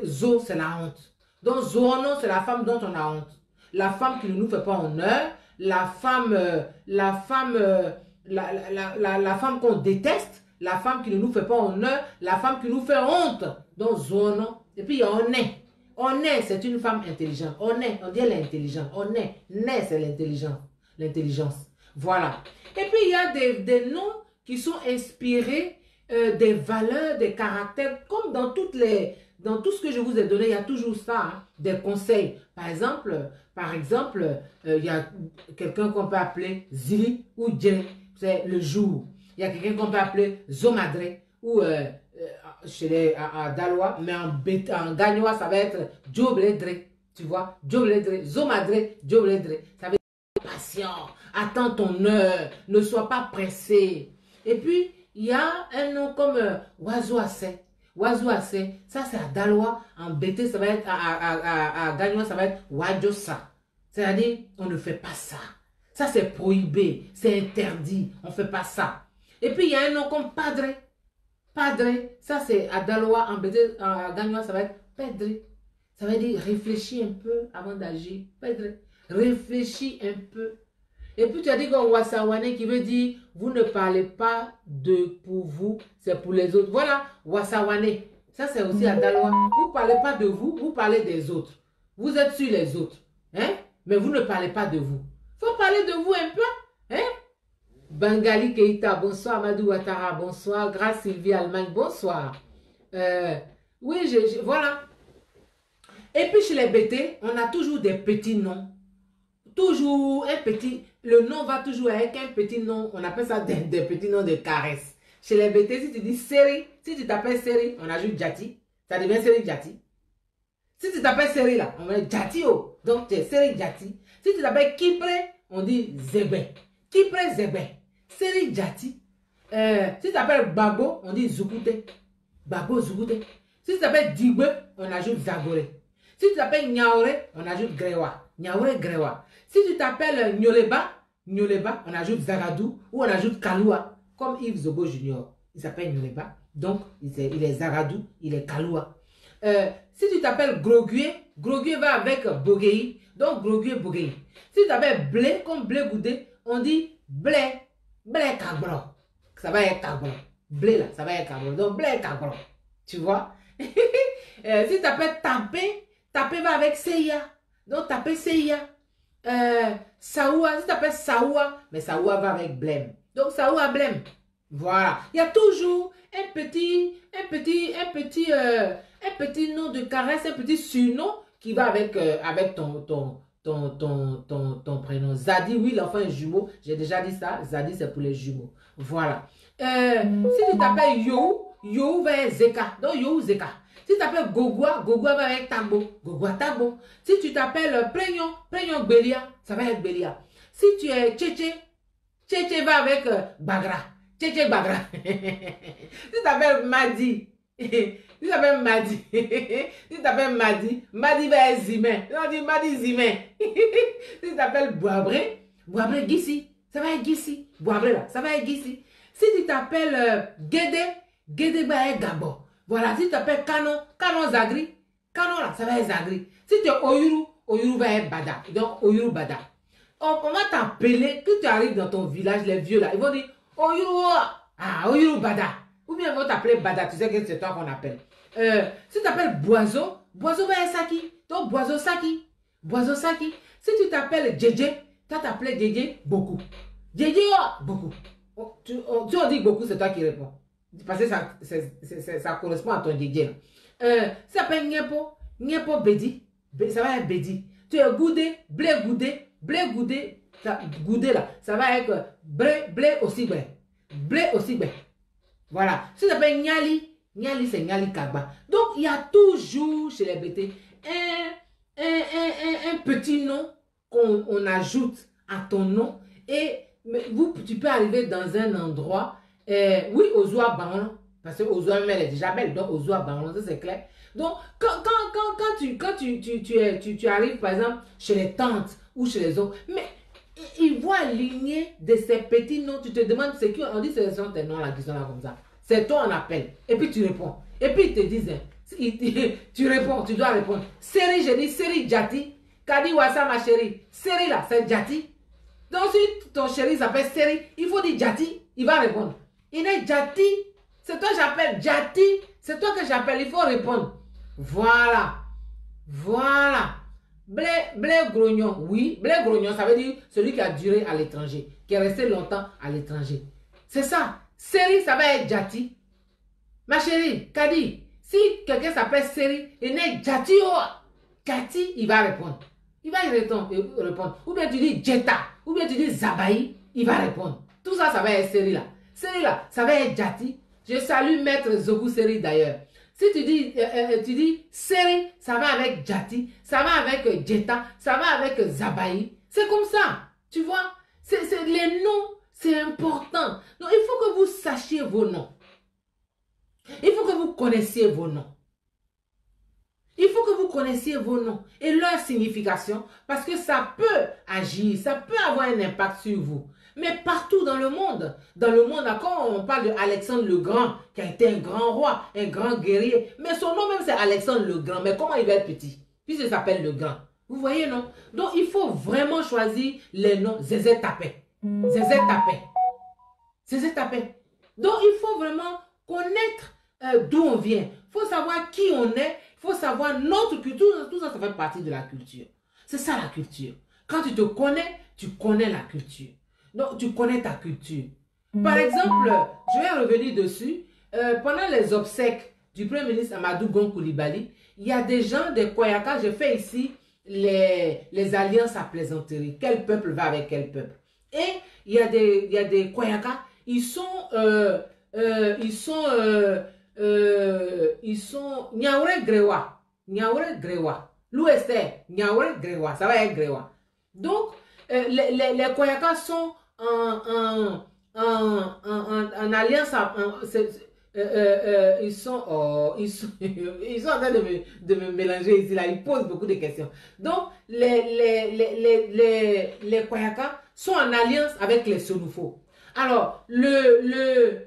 Zo, c'est la honte. Donc, zono, c'est la femme dont on a honte. La femme qui ne nous fait pas honneur, la femme qu'on déteste, la femme qui ne nous fait pas honneur, la femme qui nous fait honte. Donc, zono. Et puis, il y a Oné. Oné, c'est une femme intelligente. Oné, on dit elle est intelligente. Oné, né, c'est l'intelligence. L'intelligence. Voilà. Et puis, il y a des noms qui sont inspirés des valeurs, des caractères, comme dans tout ce que je vous ai donné, il y a toujours ça, hein, des conseils. Par exemple, il y a quelqu'un qu'on peut appeler Zili ou Dje, c'est le jour. Il y a quelqu'un qu'on peut appeler Zomadre ou chez les Dalois, mais en Gagnois, ça va être Djobledre. Tu vois, Djobledre, Zomadre, Djobledre. Ça veut dire patient, attends ton heure, ne sois pas pressé. Et puis, il y a un nom comme Wazouasse. Wazouasse, ça c'est à Dalois, en BT, ça va être à Gagnois, ça va être Wadjosa. C'est-à-dire, on ne fait pas ça. Ça c'est prohibé, c'est interdit, on ne fait pas ça. Et puis, il y a un nom comme Padre. Padre, ça c'est à Dalois, en BT, à Gagnois, ça va être Pedre. Ça veut dire réfléchis un peu avant d'agir. Pedre, réfléchis un peu. Et puis tu as dit que Wassawane qui veut dire vous ne parlez pas de pour vous, c'est pour les autres. Voilà, Wassawane. Ça c'est aussi à Dalois. Vous ne parlez pas de vous, vous parlez des autres. Vous êtes sur les autres. Hein? Mais vous ne parlez pas de vous. Il faut parler de vous un peu. Hein? Bengali Keita, bonsoir. Amadou Ouattara, bonsoir. Grâce Sylvie Allemagne, bonsoir. Oui, voilà. Et puis chez les BT, on a toujours des petits noms. Toujours un petit, le nom va toujours avec un petit nom, on appelle ça des petits noms de caresse. Chez les BT, si tu dis Seri, si tu t'appelles Seri, on ajoute Jati, ça devient Seri Jati. Si tu t'appelles Seri là, on met Jati oh, donc tu es Seri Jati. Si tu t'appelles Kipre, on dit Zebe. Kipre Zebe. Seri Jati. Si tu t'appelles Babo, on dit Zukute. Babo Zukute. Si tu t'appelles Digbe, on ajoute Zagore. Si tu t'appelles Nyaore, on ajoute Grewa. Nyaore Grewa. Si tu t'appelles Nyoleba, on ajoute Zaradou ou on ajoute Kaloua. Comme Yves Zobo Junior. Il s'appelle Nyoleba. Donc, il est Zaradou, il est Kaloua. Si tu t'appelles Grogué, Grogué va avec Bogei. Donc, Grogué, Bogei. Si tu t'appelles Blé, comme Blé Goudé, on dit Blé. Blé Kagbro. Ça va être Kagbro. Blé là, ça va être Kagbro. Donc, Blé Kagbro. Tu vois? Si tu t'appelles Tapé, Tapé va avec Seiya. Donc, Tapé Seiya. Saoua, si tu t'appelles Saoua, mais Saoua va avec Blême. Donc, Saoua Blême. Voilà. Il y a toujours un petit nom de caresse, un petit surnom qui va avec ton prénom. Zadi, oui, l'enfant est jumeau. J'ai déjà dit ça. Zadi, c'est pour les jumeaux. Voilà. Si tu t'appelles Yo, Yo va avec Zeka. Donc, Yo Zeka. Si tu t'appelles Gogoua, Gogoua va avec Tagbo. Gogoua Tagbo. Si tu t'appelles Pregnon, Pregnon Belia, ça va avec Belia. Si tu es Tchétché, Tchétché va avec Bagra. Tchétché Bagra. Si tu t'appelles Madi, si tu t'appelles Madi, si tu t'appelles Madi, Madi va avec Zimé. On dit Madi Zimé. Si tu t'appelles Boabré, Boabré Gissi, ça va avec Gissi. Boabré là, ça va avec Gissi. Si tu t'appelles Guédé, Guédé va avec Gabo. Voilà, si tu t'appelles Canon, Canon Zagri, Canon là, ça va être Zagri. Si tu es Oyuru, Oyuru va être Bada. Donc, Oyuru Bada. On va t'appeler, que tu arrives dans ton village, les vieux là, ils vont dire Oyuru, ah, Oyuru Bada. Ou bien ils vont t'appeler Bada, tu sais que c'est toi qu'on appelle. Si tu t'appelles Boiseau, Boiseau va être Saki. Donc, Boiseau Saki. Boiseau Saki. Si tu t'appelles Djedje, tu vas t'appeler Djedje beaucoup. Djedje, beaucoup. Tu en dis beaucoup, c'est toi qui réponds. Parce que ça correspond à ton Djedje. Ça s'appelle Nyepo. Nyepo Bedi. Ça va être Bedi. Tu es Goudé, Blé Goudé. Blé Goudé. Goudé là. Ça va être Blé aussi Blé. Blé aussi Blé. Voilà. Ça s'appelle Nyali. Nyali, c'est Nyali Kagba. Donc, il y a toujours chez les BT un petit nom qu'on ajoute à ton nom. Et tu peux arriver dans un endroit Oui, Ozua Baron, parce que Ozua même elle est déjà belle, donc Ozua Baron, ça c'est clair. Donc, quand tu arrives, par exemple, chez les tantes ou chez les autres, mais ils voient aligner de ces petits noms, tu te demandes, c'est qui, on dit c'est tes noms là qui sont là comme ça. C'est toi, on appelle. Et puis tu réponds. Et puis ils te disent, tu réponds, tu dois répondre. Série, j'ai dit, série Jati. Kadi Wassa, ma chérie. Série là, c'est Jati. Donc si ton chéri s'appelle Série, il faut dire Jati. Il va répondre. Il est Jati. C'est toi que j'appelle Jati. C'est toi que j'appelle. Il faut répondre. Voilà. Voilà. Blé grognon. Oui, blé grognon, ça veut dire celui qui a duré à l'étranger, qui est resté longtemps à l'étranger. C'est ça. Série, ça va être Jati. Ma chérie, Kadi, si quelqu'un s'appelle Série, il n'est Jati, Jati, il va répondre. Il va y répondre. Ou bien tu dis Jetta, ou bien tu dis Zabaï, il va répondre. Tout ça, ça va être Série là. Série là, ça va être Jati. Je salue Maître Zogu Série d'ailleurs. Si tu dis Série, ça va avec Jati, ça va avec Jetta, ça va avec Zabaï. C'est comme ça. Tu vois, les noms, c'est important. Donc, il faut que vous sachiez vos noms. Il faut que vous connaissiez vos noms. Il faut que vous connaissiez vos noms et leur signification parce que ça peut agir, ça peut avoir un impact sur vous. Mais partout dans le monde, quand on parle de Alexandre le Grand, qui a été un grand roi, un grand guerrier, mais son nom même c'est Alexandre le Grand, mais comment il va être petit? Puisqu'il s'appelle le Grand. Vous voyez, non? Donc il faut vraiment choisir les noms. Zézé Tapé. Zézé Tapé. Zézé Tapé. Donc il faut vraiment connaître d'où on vient. Il faut savoir qui on est. Il faut savoir notre culture. Tout ça, ça fait partie de la culture. C'est ça la culture. Quand tu te connais, tu connais la culture. Donc, tu connais ta culture. Par exemple, je vais revenir dessus. Pendant les obsèques du Premier ministre Amadou Gon Coulibaly, il y a des gens de Koyaka. Je fais ici les alliances à plaisanterie. Quel peuple va avec quel peuple? Et il y a des Koyaka. Ils sont Niaouré Grewa. Niaouré Grewa. L'Ouest, Niaouré Grewa. Ça va être Grewa. Donc, les Koyaka sont en alliance. Ils sont en train de me mélanger ici. Là. Ils posent beaucoup de questions. Donc, les Koyaka sont en alliance avec les Sonufo. Alors, le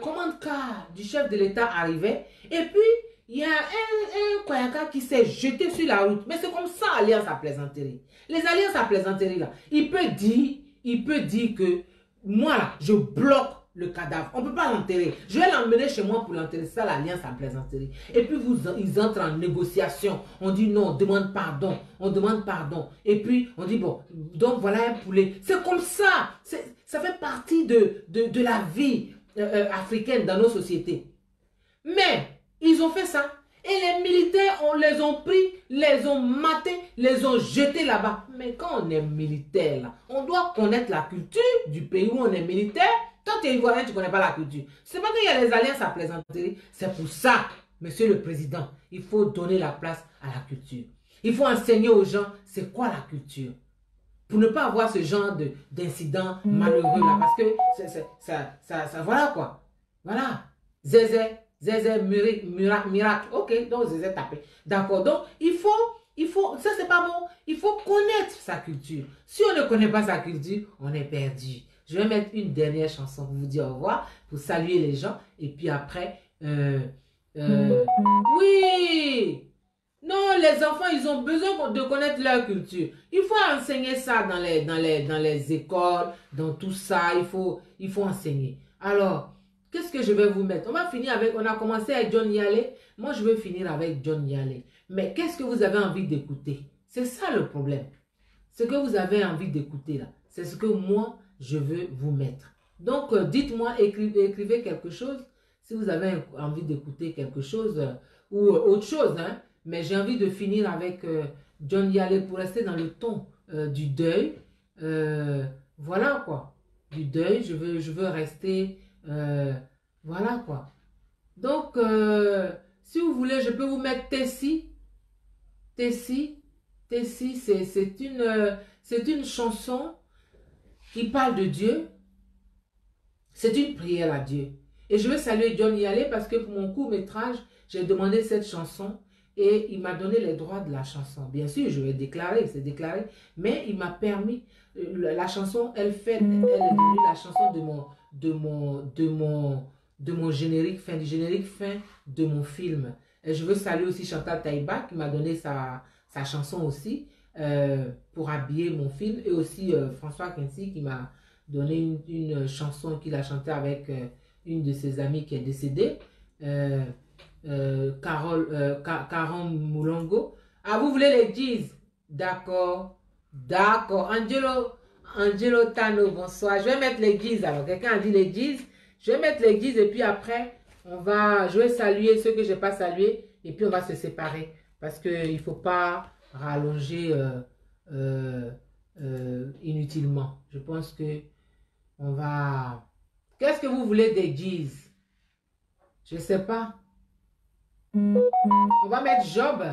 commande-car du chef de l'État arrivait et puis il y a un Koyaka qui s'est jeté sur la route. Mais c'est comme ça, alliance à plaisanterie. Les alliances à plaisanterie, là, il peut dire que moi, là, je bloque le cadavre. On ne peut pas l'enterrer. Je vais l'emmener chez moi pour l'enterrer. C'est ça, l'alliance à plaisanterie. Et puis, ils entrent en négociation. On dit non, on demande pardon. On demande pardon. Et puis, on dit bon, donc voilà un poulet. C'est comme ça. Ça fait partie de la vie africaine dans nos sociétés. Mais, ils ont fait ça. Et les militaires, on les ont pris, les ont matés, les ont jetés là-bas. Mais quand on est militaire, là, on doit connaître la culture du pays où on est militaire. Quand tu es ivoirien, tu ne connais pas la culture. C'est pas qu'il y a les alliances à plaisanterie. C'est pour ça, monsieur le président, il faut donner la place à la culture. Il faut enseigner aux gens c'est quoi la culture. Pour ne pas avoir ce genre d'incident malheureux là. Parce que ça voilà quoi. Voilà. Zézé, miracle. Ok, donc Zézé tapé. D'accord. Donc, il faut, ça c'est pas bon. Il faut connaître sa culture. Si on ne connaît pas sa culture, on est perdu. Je vais mettre une dernière chanson pour vous dire au revoir, pour saluer les gens. Et puis après, oui! Non, les enfants, ils ont besoin de connaître leur culture. Il faut enseigner ça dans les écoles, dans tout ça. Il faut enseigner. Alors, qu'est-ce que je vais vous mettre? On va finir avec, on a commencé avec John Yale. Moi, je vais finir avec John Yale. Mais qu'est-ce que vous avez envie d'écouter? C'est ça le problème. Ce que vous avez envie d'écouter là, c'est ce que moi, je veux vous mettre. Donc, dites-moi, écrivez quelque chose si vous avez envie d'écouter quelque chose ou autre chose. Hein. Mais j'ai envie de finir avec John Yale pour rester dans le ton du deuil. Voilà quoi. Du deuil, je veux rester... voilà quoi. Donc, si vous voulez, je peux vous mettre Tessie. Tessie, c'est une chanson qui parle de Dieu. C'est une prière à Dieu. Et je veux saluer John Yalé parce que pour mon court-métrage, j'ai demandé cette chanson et il m'a donné les droits de la chanson. Bien sûr, je vais déclarer, c'est déclaré, mais il m'a permis, la chanson, elle est devenue la chanson de mon générique fin, du générique fin de mon film. Et je veux saluer aussi Chantal Taïba qui m'a donné sa chanson aussi pour habiller mon film, et aussi François Quincy qui m'a donné une chanson qu'il a chantée avec une de ses amies qui est décédée, Caron Moulongo. Ah, vous voulez les jeans? D'accord, d'accord. Angelo Tano, bonsoir. Je vais mettre les jeans alors. Quelqu'un a dit les jeans. Je vais mettre les jeans et puis après, je vais saluer ceux que je n'ai pas salués et puis on va se séparer parce qu'il ne faut pas rallonger inutilement. Je pense que on va... Qu'est-ce que vous voulez des jeans? Je ne sais pas. On va mettre Job.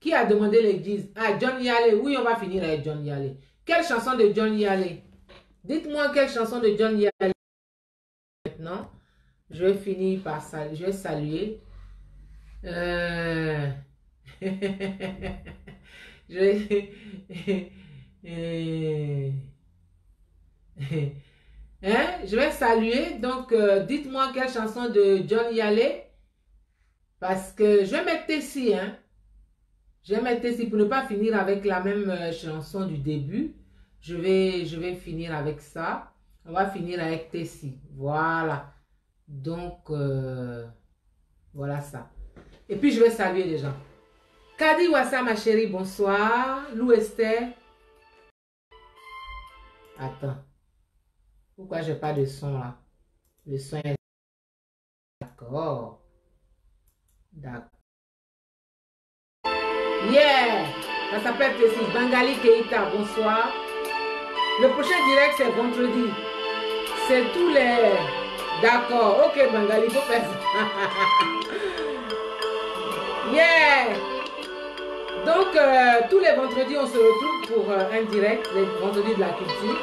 Qui a demandé les jeans? Ah, John Yalé. Oui, on va finir avec John Yalé. Quelle chanson de John Yalé? Dites-moi quelle chanson de John Yalé. Maintenant, je vais finir par saluer. Je vais saluer. Je vais... Hein? Je vais saluer. Donc, dites-moi quelle chanson de John Yalé. Parce que je vais mettre Tessie. Hein? Je vais mettre Tessie pour ne pas finir avec la même chanson du début. Je vais finir avec ça. On va finir avec Tessie. Voilà. Donc, voilà ça. Et puis, je vais saluer les gens. Kadi Wassa, ma chérie, bonsoir. Lou Esther. Attends. Pourquoi j'ai pas de son là? Le son est... D'accord. D'accord. Yeah! Ça s'appelle Tessie. Bangali Keita, bonsoir. Le prochain direct, c'est vendredi. C'est tous les... D'accord. Ok, Bangali, faut faire ça. Yeah! Donc, tous les vendredis, on se retrouve pour un direct, les vendredis de la culture.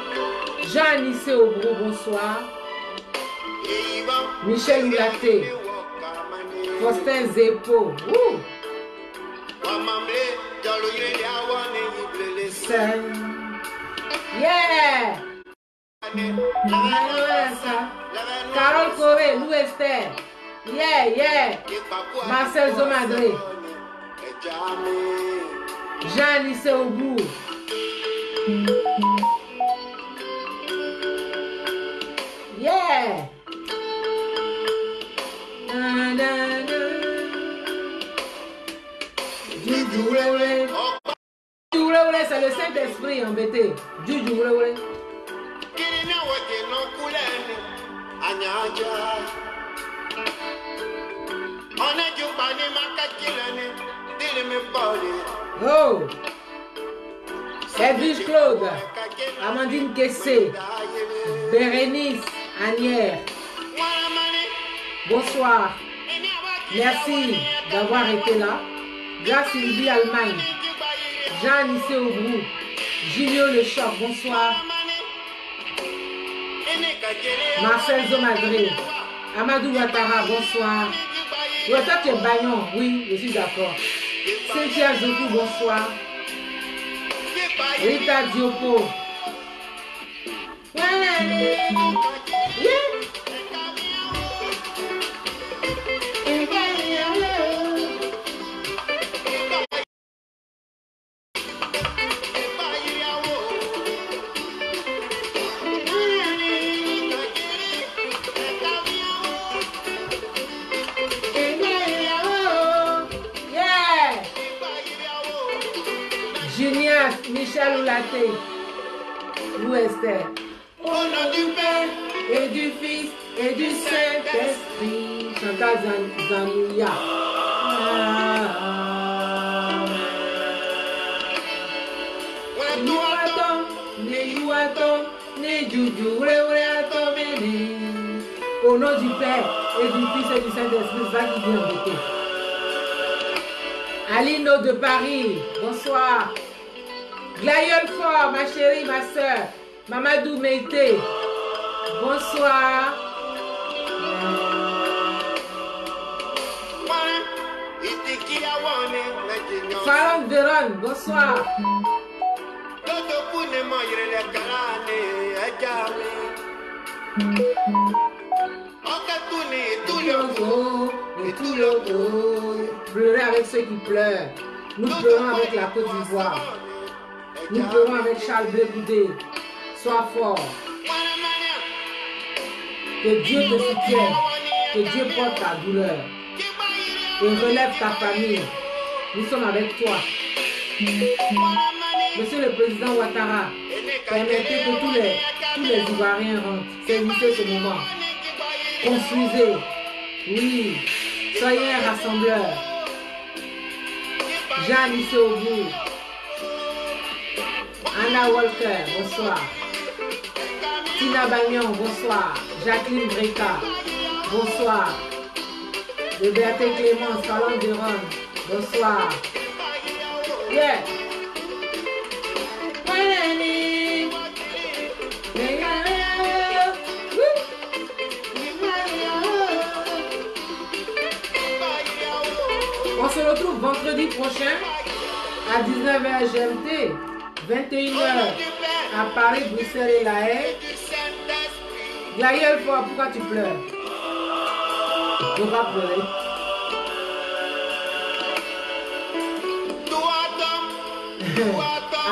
Jean-Anissé Obrou, bonsoir. Michel Oulaté. Faustin Zepo. Yeah! Carole Corée, Lou Esther. Yeah, yeah. Marcel Zomadré. Jean-Anissé Obrou. Yeah! C'est le Saint-Esprit embêté. Oh! Edwige Claude, Amandine Kessé, Bérénice Anière. Bonsoir. Merci d'avoir été là. Grâce Sylvie Allemagne. Jean-Anissé Obrou. Julio Le Choc, bonsoir. Marcel Zomadré. Amadou Ouattara, bonsoir. Ouais, toi tu es Bagnon, oui, je suis d'accord. Cynthia Zokou, bonsoir. Rita Diopo. Michel Oulaté, Lou Esther. Au nom du Père et du Fils et du Saint-Esprit. Chantal Zanouya. Au nom du Père et du Fils et du Saint-Esprit, c'est ça qui vient embêter. Alino de Paris, bonsoir. Glaïeul fort, ma chérie, ma soeur. Mamadou Meïté. Bonsoir. Farang Veron, bonsoir. Et tout le pleurer avec ceux qui pleurent. Nous pleurons avec la Côte d'Ivoire. Nous pleurons avec Charles Blé Goudé. Sois fort. Que Dieu te soutienne. Que Dieu porte ta douleur. Et relève ta famille. Nous sommes avec toi. Monsieur le Président Ouattara, permettez que tous les Ivoiriens rentrent. Saisissez ce moment. Construisez. Oui. Soyez un rassembleur. Jeanne Issoubou. Anna Walker, bonsoir. Tina Bagnon, bonsoir. Jacqueline Breca, bonsoir. Liberté Clémence, Salon de Rome, bonsoir. Yeah. On se retrouve vendredi prochain à 19h GMT, 21h à Paris, Bruxelles et La Haye. Glaïeul, pourquoi tu pleures? Je vais pas pleurer.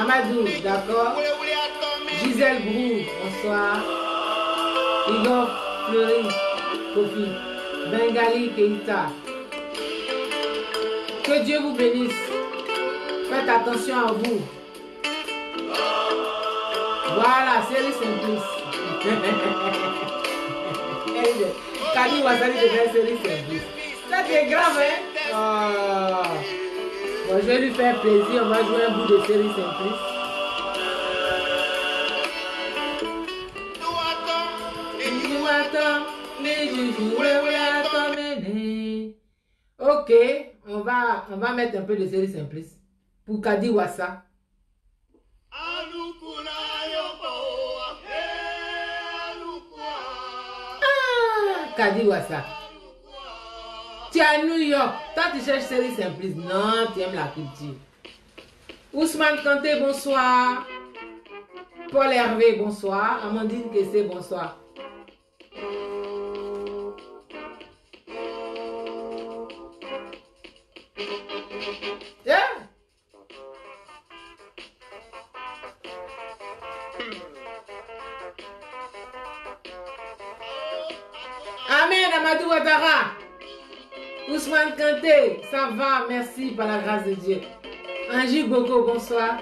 Amadou, d'accord. Gisèle Brou, bonsoir. Igor Fleury, Kofi. Bengali Keita. Que Dieu vous bénisse. Faites attention à vous. Voilà, c'est le simplice. Kadi Wasali devient série simplice. Ça c'est grave, hein? Oh. Bon, je vais lui faire plaisir. On va jouer un bout de série simplice. Ok, on va mettre un peu de série simplice pour Kadi Wassa. Kadi Wassa. Tu es à New York. Toi, tu cherches série simplice. Non, tu aimes la culture. Ousmane Kanté, bonsoir. Paul Hervé, bonsoir. Amandine Kessé, bonsoir. Yeah. Amen, Amadou Ouattara. Ousmane Kanté, ça va, merci par la grâce de Dieu. Angie Boko, bonsoir.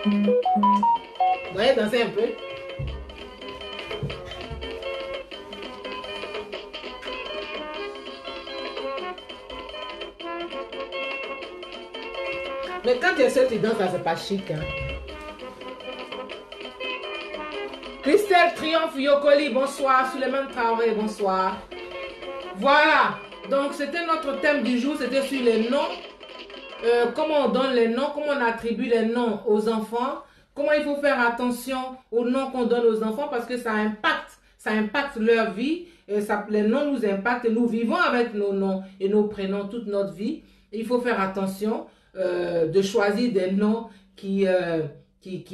Vous voyez, danser un peu. Mais quand tu es seul, tu danses, ça c'est pas chic. Hein? Christelle Triomphe Yokoli, bonsoir. Suleiman Traoré, bonsoir. Voilà. Donc, c'était notre thème du jour. C'était sur les noms. Comment on donne les noms, comment on attribue les noms aux enfants. Comment il faut faire attention aux noms qu'on donne aux enfants parce que ça impacte leur vie. Les noms nous impactent. Nous vivons avec nos noms et nos prénoms toute notre vie. Et il faut faire attention de choisir des noms qui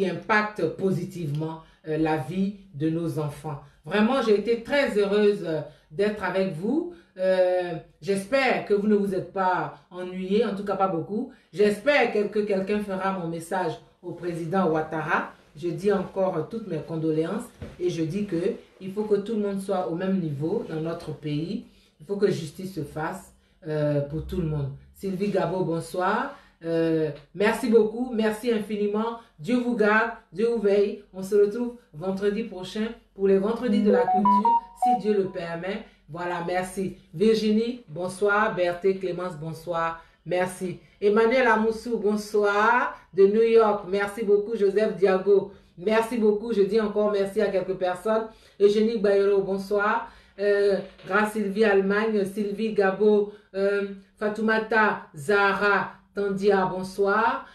impactent positivement la vie de nos enfants. Vraiment, j'ai été très heureuse d'être avec vous. J'espère que vous ne vous êtes pas ennuyés, en tout cas pas beaucoup. J'espère que quelqu'un fera mon message au président Ouattara. Je dis encore toutes mes condoléances et je dis que il faut que tout le monde soit au même niveau dans notre pays. Il faut que justice se fasse pour tout le monde. Sylvie Gabo, bonsoir. Merci beaucoup, merci infiniment. Dieu vous garde, Dieu vous veille. On se retrouve vendredi prochain pour les vendredis de la culture, si Dieu le permet. Voilà, merci. Virginie, bonsoir. Berthé, Clémence, bonsoir. Merci. Emmanuel Amoussou, bonsoir. De New York, merci beaucoup. Joseph Diago, merci beaucoup. Je dis encore merci à quelques personnes. Eugénie Bayero, bonsoir. Grâce Sylvie Allemagne, Sylvie Gabo, Fatoumata Zahra, Tandia, bonsoir.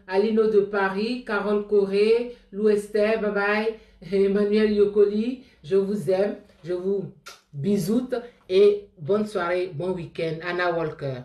Alino de Paris, Carole Corée, Lou Esther, bye bye. Emmanuel Yokoli, je vous aime, je vous bisoute et bonne soirée, bon week-end. Anna Walker.